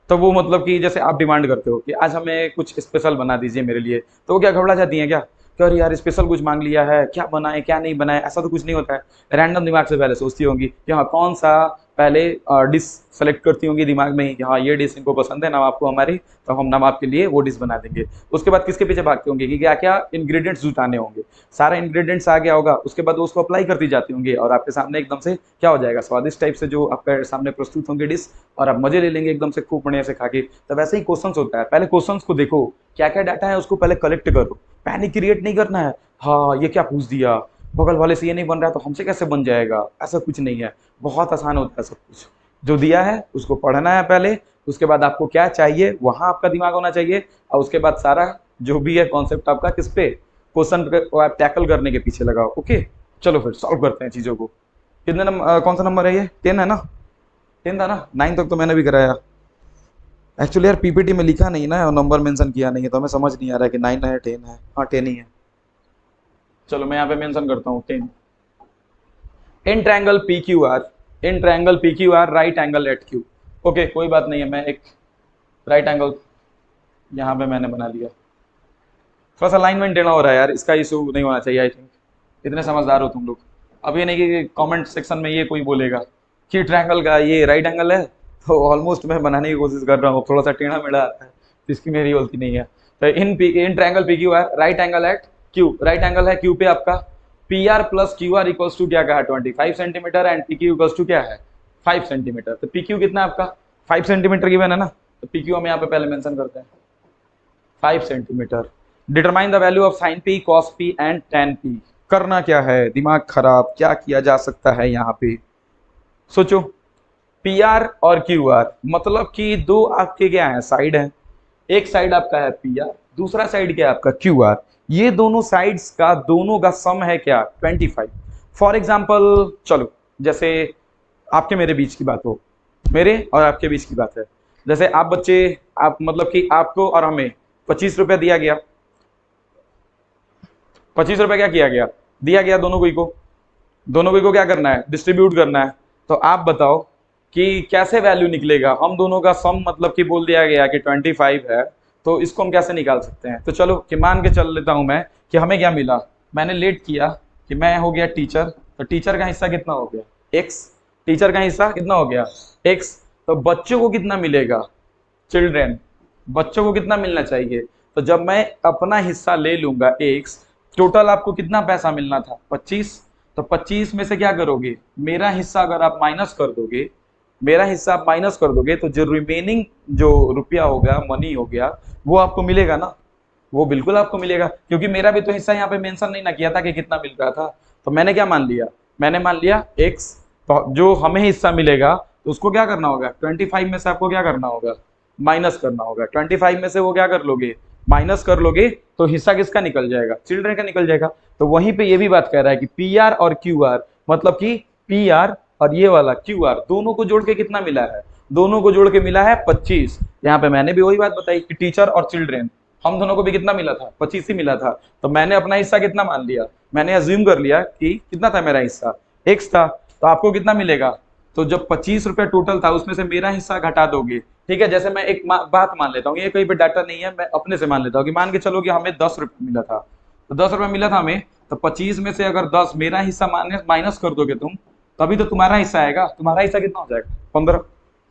तो वो मतलब कि जैसे आप डिमांड करते हो कि आज हमें कुछ स्पेशल बना दीजिए मेरे लिए, तो वो क्या घबरा जाती हैं क्या कि अरे यार स्पेशल कुछ मांग लिया है, क्या बनाए क्या नहीं बनाए, ऐसा तो कुछ नहीं होता है। रैंडम दिमाग से पहले सोचती होंगी कि हाँ कौन सा पहले डिश सेलेक्ट करती होंगी दिमाग में ही कि हाँ ये डिश इनको पसंद है नवाब को हमारी, तो हम नवाब के लिए वो डिश बना देंगे। उसके बाद किसके पीछे भागते होंगे कि क्या क्या इंग्रेडिएंट्स जुटाने होंगे, सारा इंग्रेडिएंट्स आ गया होगा, उसके बाद उसको अप्लाई करती जाती होंगी और आपके सामने एकदम से क्या हो जाएगा, स्वादिष्ट टाइप से जो आपके सामने प्रस्तुत होंगे डिश, और आप मजे ले लेंगे एकदम से खूब बढ़िया से खा के। तो वैसे ही क्वेश्चंस होता है, पहले क्वेश्चंस को देखो क्या क्या डाटा है उसको पहले कलेक्ट करो, पैनिक क्रिएट नहीं करना है, हाँ ये क्या पूछ दिया, बगल वाले से ये नहीं बन रहा तो हमसे कैसे बन जाएगा, ऐसा कुछ नहीं है, बहुत आसान होता है सब कुछ। जो दिया है उसको पढ़ना है पहले, उसके बाद आपको क्या चाहिए वहां आपका दिमाग होना चाहिए, और उसके बाद सारा जो भी है कॉन्सेप्ट आपका किस पे, क्वेश्चन को आप टैकल करने के पीछे लगाओ। ओके चलो फिर सॉल्व करते हैं चीजों को। कितने नंबर, कौन सा नंबर है ये, 10 है ना, 10 था ना, 9 तक तो मैंने भी कराया। एक्चुअली यार पीपीटी में लिखा नहीं ना और नंबर मेंशन किया नहीं है, तो हमें समझ नहीं आ रहा है कि 9 है 10 है, हाँ 10 ही है। चलो मैं यहाँ पे मेंशन करता हूँ 10। In triangle P Q R, in triangle P Q R right angle at Q. Okay कोई बात नहीं है, मैं एक राइट एंगल यहाँ पे मैंने बना लिया। थोड़ा सा अलाइनमेंट देना हो रहा है यार, इसका इशू नहीं होना चाहिए आई थिंक, इतने समझदार हो तुम लोग। अब ये नहीं कि कमेंट सेक्शन में ये कोई बोलेगा कि ट्रायंगल का ये राइट एंगल है, तो ऑलमोस्ट मैं बनाने की कोशिश कर रहा हूँ, थोड़ा सा टेढ़ा मेढ़ा आता है, तो इसकी मेरी गलती नहीं है। तो in triangle P Q R right angle at Q, right angle है क्यू पे आपका, P R plus Q R equals to क्या कहा 25 centimetre and P Q equals to क्या है 5 सेंटीमीटर। तो पी क्यू कितना है आपका 5 सेंटीमीटर गिवन है ना, तो पी क्यू हम यहाँ पे पहले मेंशन करते हैं 5 centimetre. Determine the value of sine P cos P and ten P. करना क्या है, दिमाग खराब, क्या किया जा सकता है यहाँ पे, सोचो। पी आर और क्यू आर मतलब कि दो आपके क्या है, साइड है, एक साइड आपका है पी आर, दूसरा साइड क्या है आपका क्यू आर, ये दोनों साइड्स का दोनों का सम है क्या 25। फॉर एग्जाम्पल चलो जैसे आपके मेरे बीच की बात हो, मेरे और आपके बीच की बात है, जैसे आप बच्चे, आप मतलब कि आपको और हमें 25 रुपया दिया गया, 25 रुपया क्या किया गया, दिया गया दोनों को, दोनों को क्या करना है, डिस्ट्रीब्यूट करना है। तो आप बताओ कि कैसे वैल्यू निकलेगा, हम दोनों का सम मतलब कि बोल दिया गया कि 25 है, तो इसको हम कैसे निकाल सकते हैं। तो चलो कि मान के चल लेता हूं मैं कि हमें क्या मिला, मैंने लेट किया कि मैं हो गया टीचर, तो टीचर का हिस्सा कितना हो गया x, टीचर का हिस्सा कितना हो गया x, तो बच्चों को कितना मिलेगा, चिल्ड्रेन, बच्चों को कितना मिलना चाहिए। तो जब मैं अपना हिस्सा ले लूंगा x, टोटल आपको कितना पैसा मिलना था 25, तो 25 में से क्या करोगे, मेरा हिस्सा अगर आप माइनस कर दोगे, मेरा हिस्सा आप माइनस कर दोगे, तो जो रिमेनिंग जो रुपया हो गया, मनी हो गया, वो आपको मिलेगा ना, वो बिल्कुल आपको मिलेगा, क्योंकि मेरा भी तो हिस्सा यहाँ पे मेंशन नहीं ना किया था कि कितना मिल रहा था। तो मैंने क्या मान लिया, मैंने मान लिया x, तो जो हमें हिस्सा मिलेगा तो उसको क्या करना होगा 25 में से आपको क्या करना होगा, माइनस करना होगा। 25 में से वो क्या कर लोगे, माइनस कर लोगे, तो हिस्सा किसका निकल जाएगा, चिल्ड्रन का निकल जाएगा। तो वहीं पे ये भी बात कह रहा है कि पी आर और क्यू आर मतलब कि पी आर और ये वाला क्यू आर दोनों को जोड़ के कितना मिला है, दोनों को जोड़ के मिला है 25। यहाँ पे मैंने भी वही बात बताई कि टीचर और चिल्ड्रेन हम दोनों को भी कितना मिला था 25 ही मिला था। तो मैंने अपना हिस्सा कितना मान लिया, मैंने अज्यूम कर लिया कि कितना था मेरा हिस्सा x था, तो आपको कितना मिलेगा, तो जब 25 रुपया टोटल था उसमें से मेरा हिस्सा घटा दोगे, ठीक है। जैसे मैं एक बात मान लेता हूँ, ये कहीं पे डाटा नहीं है, मैं अपने से मान लेता हूँ कि मान के चलो कि हमें 10 रुपया मिला था, तो 10 रुपया मिला था हमें, तो 25 में से अगर 10 मेरा हिस्सा माइनस कर दोगे तुम, तभी तो तुम्हारा हिस्सा आएगा। तुम्हारा हिस्सा कितना हो जाएगा 15,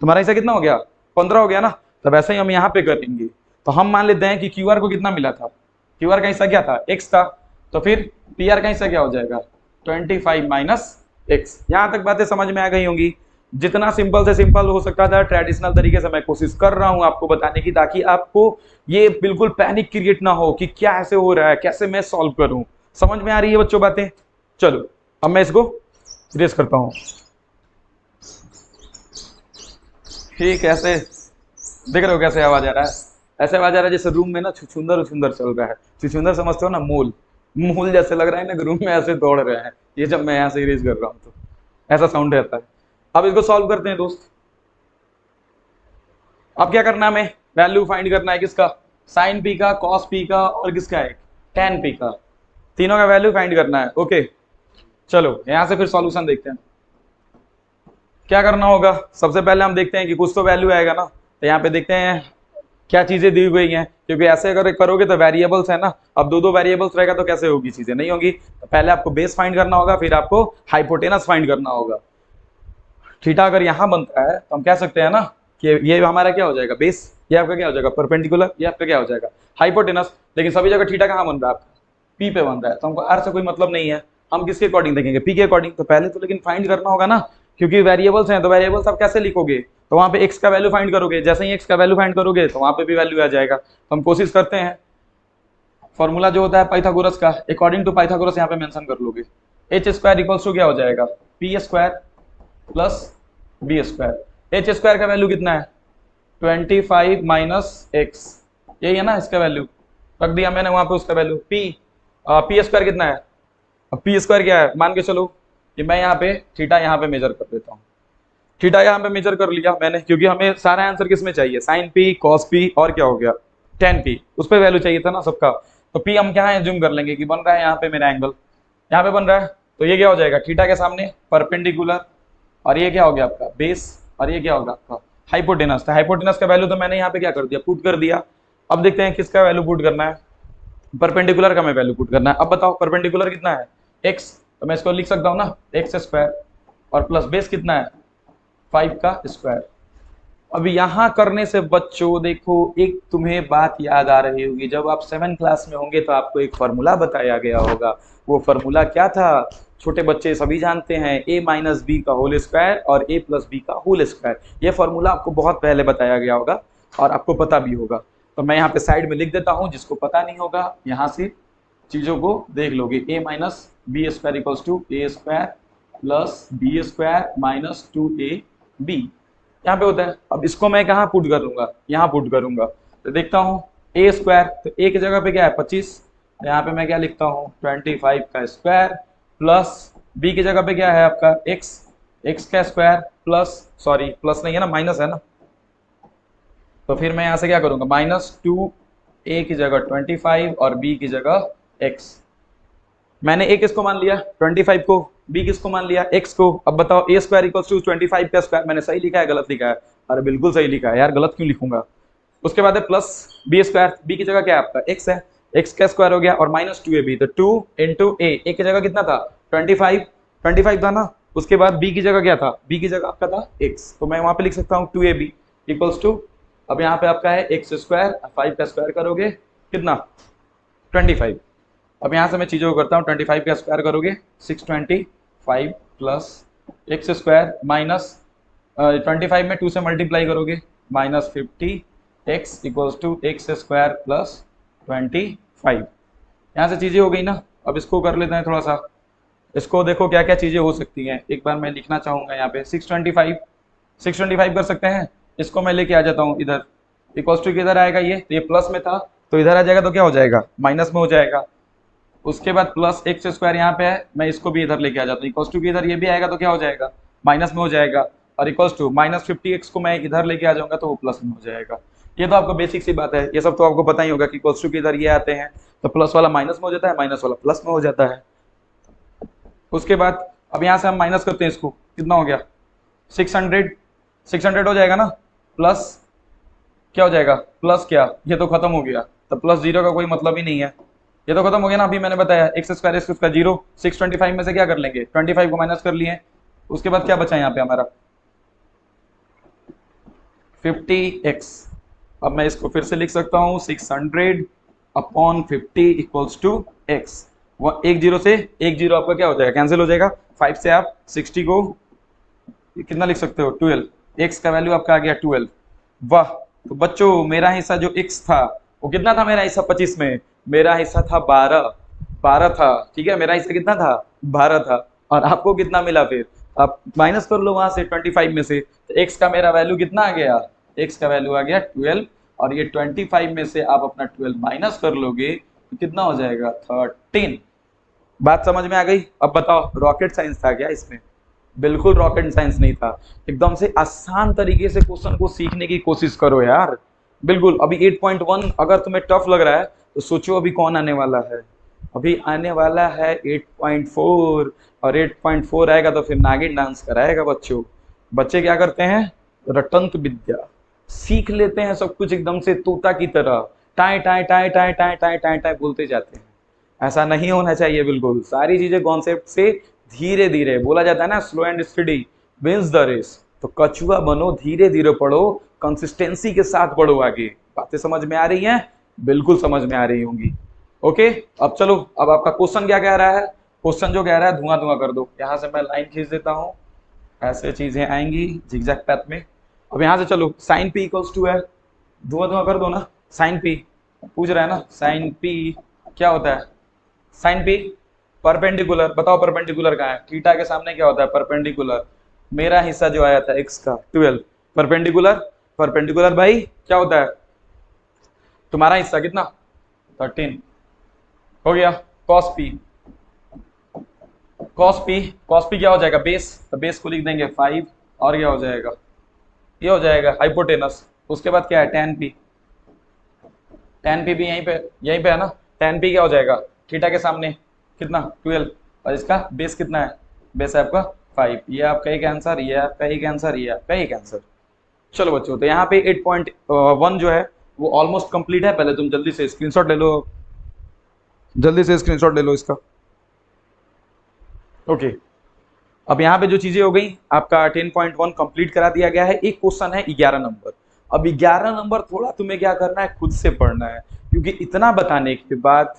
तुम्हारा हिस्सा कितना हो गया 15 हो गया ना। तब ऐसे ही हम यहाँ पे करेंगे, तो हम मान लेते हैं कि क्यू आर को कितना मिला था, क्यू आर का हिस्सा क्या था x था, तो फिर पी आर का हिस्सा क्या हो जाएगा 25 माइनस x। यहाँ तक बातें समझ में आ गई होंगी। जितना सिंपल से सिंपल हो सकता था ट्रेडिशनल तरीके से मैं कोशिश कर रहा हूं आपको बताने की, ताकि आपको ये बिल्कुल पैनिक क्रिएट ना हो कि क्या ऐसे हो रहा है, कैसे मैं सॉल्व करूं। समझ में आ रही है बच्चों बातें। चलो अब मैं इसको रेस करता हूं, ठीक, ऐसे देख रहे हो कैसे आवाज आ रहा है, ऐसे आवाज आ रहा है जैसे रूम में ना छुछुंदर उछुंदर चल रहा है। छुछुंदर समझते हो ना, मूल मूल जैसे लग रहा है ना कि रूम में ऐसे दौड़ रहे हैं, ये जब मैं यहाँ से इरेज कर रहा हूँ तो ऐसा साउंड रहता है। अब इसको सॉल्व करते हैं दोस्त। अब क्या करना है, हमें वैल्यू फाइंड करना है किसका, साइन पी का, कॉस पी का और किसका है, टेन पी का। तीनों का वैल्यू फाइंड करना है। ओके चलो यहां से फिर सॉल्यूशन देखते हैं। क्या करना होगा, सबसे पहले हम देखते हैं कि कुछ तो वैल्यू आएगा ना, तो यहाँ पे देखते हैं क्या चीजें दी गई हैं, क्योंकि ऐसे अगर करोगे तो वेरिएबल्स है ना, अब दो दो वेरिएबल्स रहेगा तो कैसे होगी चीजें, नहीं होगी। तो पहले आपको बेस फाइंड करना होगा, फिर आपको हाइपोटेनस फाइंड करना होगा। थीटा अगर यहाँ बनता है तो हम कह सकते हैं ना कि ये हमारा क्या हो जाएगा, बेस, ये आपका क्या हो जाएगा परपेंडिकुलर, ये आपका क्या हो जाएगा हाइपोटेनस। लेकिन सभी जगह थीटा कहाँ बन रहा है आपका, पी पे बन रहा है, तो हमको आर से कोई मतलब नहीं है, हम किसके अकॉर्डिंग देखेंगे, पी के अकॉर्डिंग। तो पहले तो लेकिन फाइंड करना होगा ना, क्योंकि वेरिएबल्स हैं तो वेरिएबल्स आप कैसे लिखोगे, तो वहां पे एक्स का वैल्यू फाइंड करोगे, जैसे ही एक्स का वैल्यू फाइंड करोगे तो वहां पे भी वैल्यू आ जाएगा। तो हम कोशिश करते हैं, फॉर्मूला जो होता है पाइथागोरस का, अकॉर्डिंग टू पाइथागोरस यहाँ पे मेंशन कर लोगे। एच स्क्वायर इक्वल्स टू क्या हो जाएगा, P square plus B square. H square का वैल्यू कितना है 25 माइनस एक्स, यही है ना इसका वैल्यू, रख दिया मैंने वहां पे उसका वैल्यू। पी स्क्वायर कितना है, अब पी स्क्वायर क्या है, मान के चलो कि मैं यहाँ पे थीटा यहाँ पे मेजर कर देता हूँ। थीटा यहाँ पे मेजर कर लिया मैंने, क्योंकि हमें सारा आंसर किस में चाहिए, साइन पी, कॉस पी और क्या हो गया टेन पी, उस पर वैल्यू चाहिए था ना सबका। तो पी हम क्या एज्यूम कर लेंगे कि बन रहा है यहाँ पे मेरा एंगल, यहाँ पे बन रहा है, तो ये क्या हो जाएगा थीटा के सामने परपेंडिकुलर, और ये क्या हो गया आपका बेस, और ये क्या होगा आपका हाइपोटेनस। तो हाइपोटेनस का वैल्यू तो मैंने यहाँ पे क्या कर दिया, पुट कर दिया। अब देखते हैं किसका वैल्यू पुट करना है, परपेंडिकुलर का मैं वैल्यू पुट करना है। अब बताओ परपेंडिकुलर कितना है एक्स, तो मैं इसको लिख सकता हूँ ना एक्स स्क्वायर, और प्लस बेस कितना है 5 का स्क्वायर। अब यहाँ करने से बच्चों देखो एक तुम्हें बात याद आ रही होगी, जब आप 7th क्लास में होंगे तो आपको एक फॉर्मूला बताया गया होगा। वो फॉर्मूला क्या था, छोटे बच्चे सभी जानते हैं, a माइनस बी का होल स्क्वायर और a प्लस बी का होल स्क्वायर। ये फॉर्मूला आपको बहुत पहले बताया गया होगा और आपको पता भी होगा। तो मैं यहाँ पे साइड में लिख देता हूँ, जिसको पता नहीं होगा यहाँ से चीजों को देख लोगे। a minus B square equals to A square plus B square minus 2ab यहाँ पे होता है। अब इसको मैं कहाँ पुट करूंगा, यहाँ पुट करूंगा। तो देखता हूँ ए स्क्वायर, तो ए की जगह पे क्या है 25, यहाँ पे मैं क्या लिखता हूँ 25 का स्क्वायर, प्लस बी की जगह पे क्या है आपका एक्स, एक्स का स्क्वायर प्लस, सॉरी प्लस नहीं है ना माइनस है ना, तो फिर मैं यहाँ से क्या करूंगा -2, ए की जगह 25 और बी की जगह एक्स। मैंने ए किसको मान लिया 25 को, बी किसको मान लिया एक्स को। अब बताओ ए स्क्वायर इक्वल्स टू 25 का स्क्वायर, मैंने सही लिखा है गलत लिखा है, अरे बिल्कुल सही लिखा है यार, गलत क्यों लिखूंगा। उसके बाद है प्लस बी स्क्वायर, बी की जगह क्या है आपका एक्स है, एक्स का स्क्वायर हो गया और -2ab, तो 2 इंटू ए की जगह कितना था 25 था ना। उसके बाद बी की जगह क्या था, बी की जगह आपका था एक्स, तो मैं वहां पे लिख सकता हूँ 2ab इक्वल्स टू, अब यहाँ पे आपका है एक्स स्क्वायर, 5 का स्क्वायर करोगे कितना 25। अब यहाँ से मैं चीज़ों को करता हूँ, 25 का स्क्वायर करोगे 625 प्लस एक्स स्क्वायर माइनस 25 में 2 से मल्टीप्लाई करोगे -50 X equals to X square plus 25। यहाँ से चीज़ें हो गई ना। अब इसको कर लेते हैं थोड़ा सा, इसको देखो क्या क्या चीज़ें हो सकती हैं। एक बार मैं लिखना चाहूँगा यहाँ पे 625 कर सकते हैं, इसको मैं लेके आ जाता हूँ इधर, इक्वल्स टू किधर आएगा, ये तो ये प्लस में था तो इधर आ जाएगा, तो क्या हो जाएगा माइनस में हो जाएगा। उसके बाद प्लस एक्स स्क्वायर यहाँ पे है, मैं इसको भी इधर लेके आ जाता हूँ, इक्वल्स टू की इधर ये भी आएगा तो क्या हो जाएगा माइनस में हो जाएगा, और इक्वल्स टू -50x को मैं इधर लेके आ जाऊंगा तो वो प्लस में हो जाएगा। ये तो आपको बेसिक सी बात है, ये सब तो आपको पता ही होगा कि इक्वल्स टू की इधर ये आते हैं तो प्लस वाला माइनस में हो जाता है, माइनस वाला प्लस में हो जाता है। उसके बाद अब यहाँ से हम माइनस करते हैं, इसको कितना हो गया 600 हो जाएगा ना, प्लस क्या हो जाएगा प्लस क्या, ये तो खत्म हो गया, तो प्लस 0 का कोई मतलब ही नहीं है, ये तो खत्म हो गया ना। अभी मैंने बताया एक्स स्क्वायर 0, 625 में से क्या कर लेंगे 25 को माइनस कर लिए। उसके बाद क्या बचा यहाँ पे हमारा 50x। अब मैं इसको फिर से लिख सकता हूँ 600 अपॉन 50 इक्वल्स टू x। 10 से 10 आपका क्या हो जाएगा कैंसिल हो जाएगा, 5 से आप 60 को कितना लिख सकते हो 12, x का वैल्यू आपका आ गया 12। वाह, तो बच्चों मेरा हिस्सा जो x था वो कितना था, मेरा हिस्सा 25 में मेरा हिस्सा था 12 था, ठीक है, मेरा हिस्सा कितना था 12 था, और आपको कितना मिला, फिर आप माइनस कर लो वहां से 25 में से, तो x का मेरा वैल्यू कितना आ गया, x का वैल्यू आ गया 12 और ये 25 में से आप अपना 12 माइनस कर लोगे तो कितना हो जाएगा 13। बात समझ में आ गई? अब बताओ रॉकेट साइंस था क्या इसमें? बिल्कुल रॉकेट साइंस नहीं था। एकदम से आसान तरीके से क्वेश्चन को सीखने की कोशिश करो यार। बिल्कुल। अभी 8.1 अगर तुम्हें टफ लग रहा है तो सोचो अभी कौन आने वाला है। अभी आने वाला है 8.4 और 8.4 आएगा तो फिर नागिन डांस कराएगा बच्चों। बच्चे क्या करते हैं? रटंत विद्या सीख लेते हैं सब कुछ एकदम से तोता की तरह tie tie tie tie tie tie tie tie बोलते जाते हैं। ऐसा नहीं होना चाहिए। बिल्कुल सारी चीजें कॉन्सेप्ट से धीरे धीरे बोला जाता है ना, slow and steady wins the race. तो कछुआ बनो, धीरे धीरे पढ़ो, कंसिस्टेंसी के साथ पढ़ो। आगे बातें समझ में आ रही हैं? बिल्कुल समझ में आ रही होंगी। ओके, अब चलो, अब आपका क्वेश्चन क्या कह रहा है? क्वेश्चन जो कह रहा है धुआं धुआं कर दो। यहां से मैं लाइन खींच देता हूं, ऐसे चीजें आएंगी जिगजैग पैथ में। अब यहां से चलो, साइन पी इक्वल्स टू है, धुआं धुआं कर दो ना। साइन पी पूछ रहा है ना, साइन पी क्या होता है? Sine P perpendicular. बताओ परपेंडिकुलर कहाँ है? थीटा के सामने क्या होता है? परपेंडिकुलर। मेरा हिस्सा जो आया था x का 12 परपेंडिकुलर। परपेंडिकुलर भाई क्या होता है? तुम्हारा हिस्सा कितना? 13 हो गया। cos p, cos p क्या हो जाएगा? बेस। तो बेस को लिख देंगे 5 और क्या हो जाएगा? ये हो जाएगा हाइपोटेनस। उसके बाद क्या है? tan p। tan p भी यहीं पे है ना। tan p क्या हो जाएगा? थीटा के सामने कितना? 12 और इसका बेस कितना है? बेस है आपका 5। ये आपका एक आंसर, ये आपका एक आंसर, ये आपका एक आंसर। चलो बच्चों, तो यहाँ पे 8.1 जो है वो ऑलमोस्ट कंप्लीट है। पहले तुम जल्दी से स्क्रीनशॉट ले लो, जल्दी से स्क्रीनशॉट ले लो इसका। ओके, अब यहाँ पे जो चीजें हो गई, आपका 10.1 कंप्लीट करा दिया गया है। एक क्वेश्चन है 11 नंबर। अब 11 नंबर थोड़ा तुम्हें क्या करना है? खुद से पढ़ना है, क्योंकि इतना बताने के बाद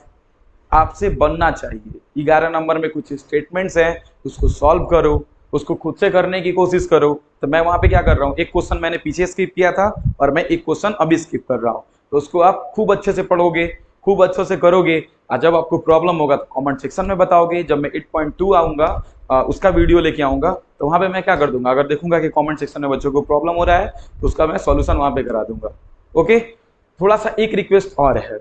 आपसे बनना चाहिए। 11 नंबर में कुछ स्टेटमेंट्स हैं, उसको सॉल्व करो, उसको खुद से करने की कोशिश करो। तो मैं वहां पे क्या कर रहा हूँ, एक क्वेश्चन मैंने पीछे स्किप किया था और मैं एक क्वेश्चन अभी स्किप कर रहा हूँ। तो उसको आप खूब अच्छे से पढ़ोगे, खूब अच्छे से करोगे, और जब आपको प्रॉब्लम होगा तो कमेंट सेक्शन में बताओगे। जब मैं 8.2 आऊंगा, उसका वीडियो लेके आऊंगा, तो वहां पे मैं क्या कर दूंगा, अगर देखूंगा कि कमेंट सेक्शन में बच्चों को प्रॉब्लम हो रहा है तो उसका मैं सॉल्यूशन वहां पे करा दूंगा। ओके, थोड़ा सा एक रिक्वेस्ट और है।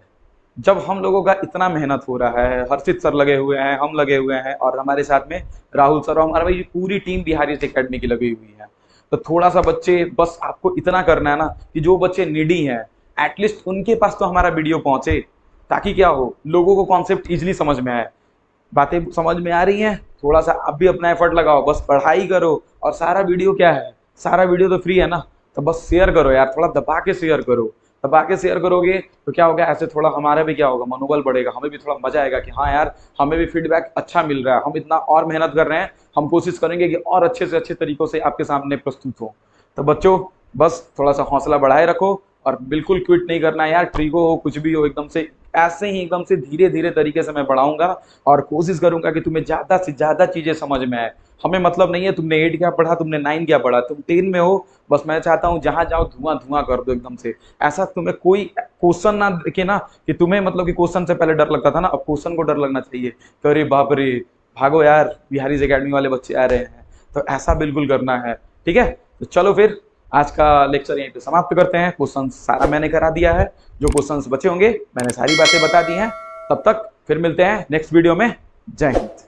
जब हम लोगों का इतना मेहनत हो रहा है, हर्षित सर लगे हुए हैं, हम लगे हुए हैं, और हमारे साथ में राहुल सर और हमारा भाई पूरी टीम बिहारी एकेडमी की लगी हुई है, तो थोड़ा सा बच्चे, बस आपको इतना करना है ना कि जो बच्चे नीडी हैं एटलीस्ट उनके पास तो हमारा वीडियो पहुंचे, ताकि क्या हो, लोगों को कॉन्सेप्ट इजिली समझ में आए। बातें समझ में आ रही हैं? थोड़ा सा आप भी अपना एफर्ट लगाओ, बस पढ़ाई करो। और सारा वीडियो क्या है? सारा वीडियो तो फ्री है ना, तो बस शेयर करो यार, थोड़ा दबा के शेयर करो। दबा के शेयर करोगे तो क्या होगा, ऐसे थोड़ा हमारा भी क्या होगा, मनोबल बढ़ेगा, हमें भी थोड़ा मजा आएगा कि हाँ यार हमें भी फीडबैक अच्छा मिल रहा है, हम इतना और मेहनत कर रहे हैं, हम कोशिश करेंगे कि और अच्छे से अच्छे तरीकों से आपके सामने प्रस्तुत हो। तो बच्चों बस थोड़ा सा हौसला बढ़ाए रखो और बिल्कुल क्विट नहीं करना है यार। ट्रिको हो, कुछ भी हो, एकदम से ऐसे ही एकदम से धीरे धीरे तरीके से मैं बढ़ाऊंगा और कोशिश करूंगा कि तुम्हें ज्यादा से ज्यादा चीजें समझ में आए। हमें मतलब नहीं है तुमने 8 क्या पढ़ा, तुमने 9 क्या पढ़ा, तुम 10 में हो, बस मैं चाहता हूँ जहां जाओ धुआं धुआं कर दो एकदम से। ऐसा तुम्हें कोई क्वेश्चन ना देखे ना कि तुम्हें मतलब कि क्वेश्चन से पहले डर लगता था ना, अब क्वेश्चन को डर लगना चाहिए कि अरे बाप रे, भागो यार बिहारी एकेडमी वाले बच्चे आ रहे हैं। तो ऐसा बिल्कुल करना है, ठीक है? तो चलो फिर आज का लेक्चर यहीं पे समाप्त करते हैं। क्वेश्चन सारा मैंने करा दिया है, जो क्वेश्चंस बचे होंगे मैंने सारी बातें बता दी हैं। तब तक फिर मिलते हैं नेक्स्ट वीडियो में। जय हिंद।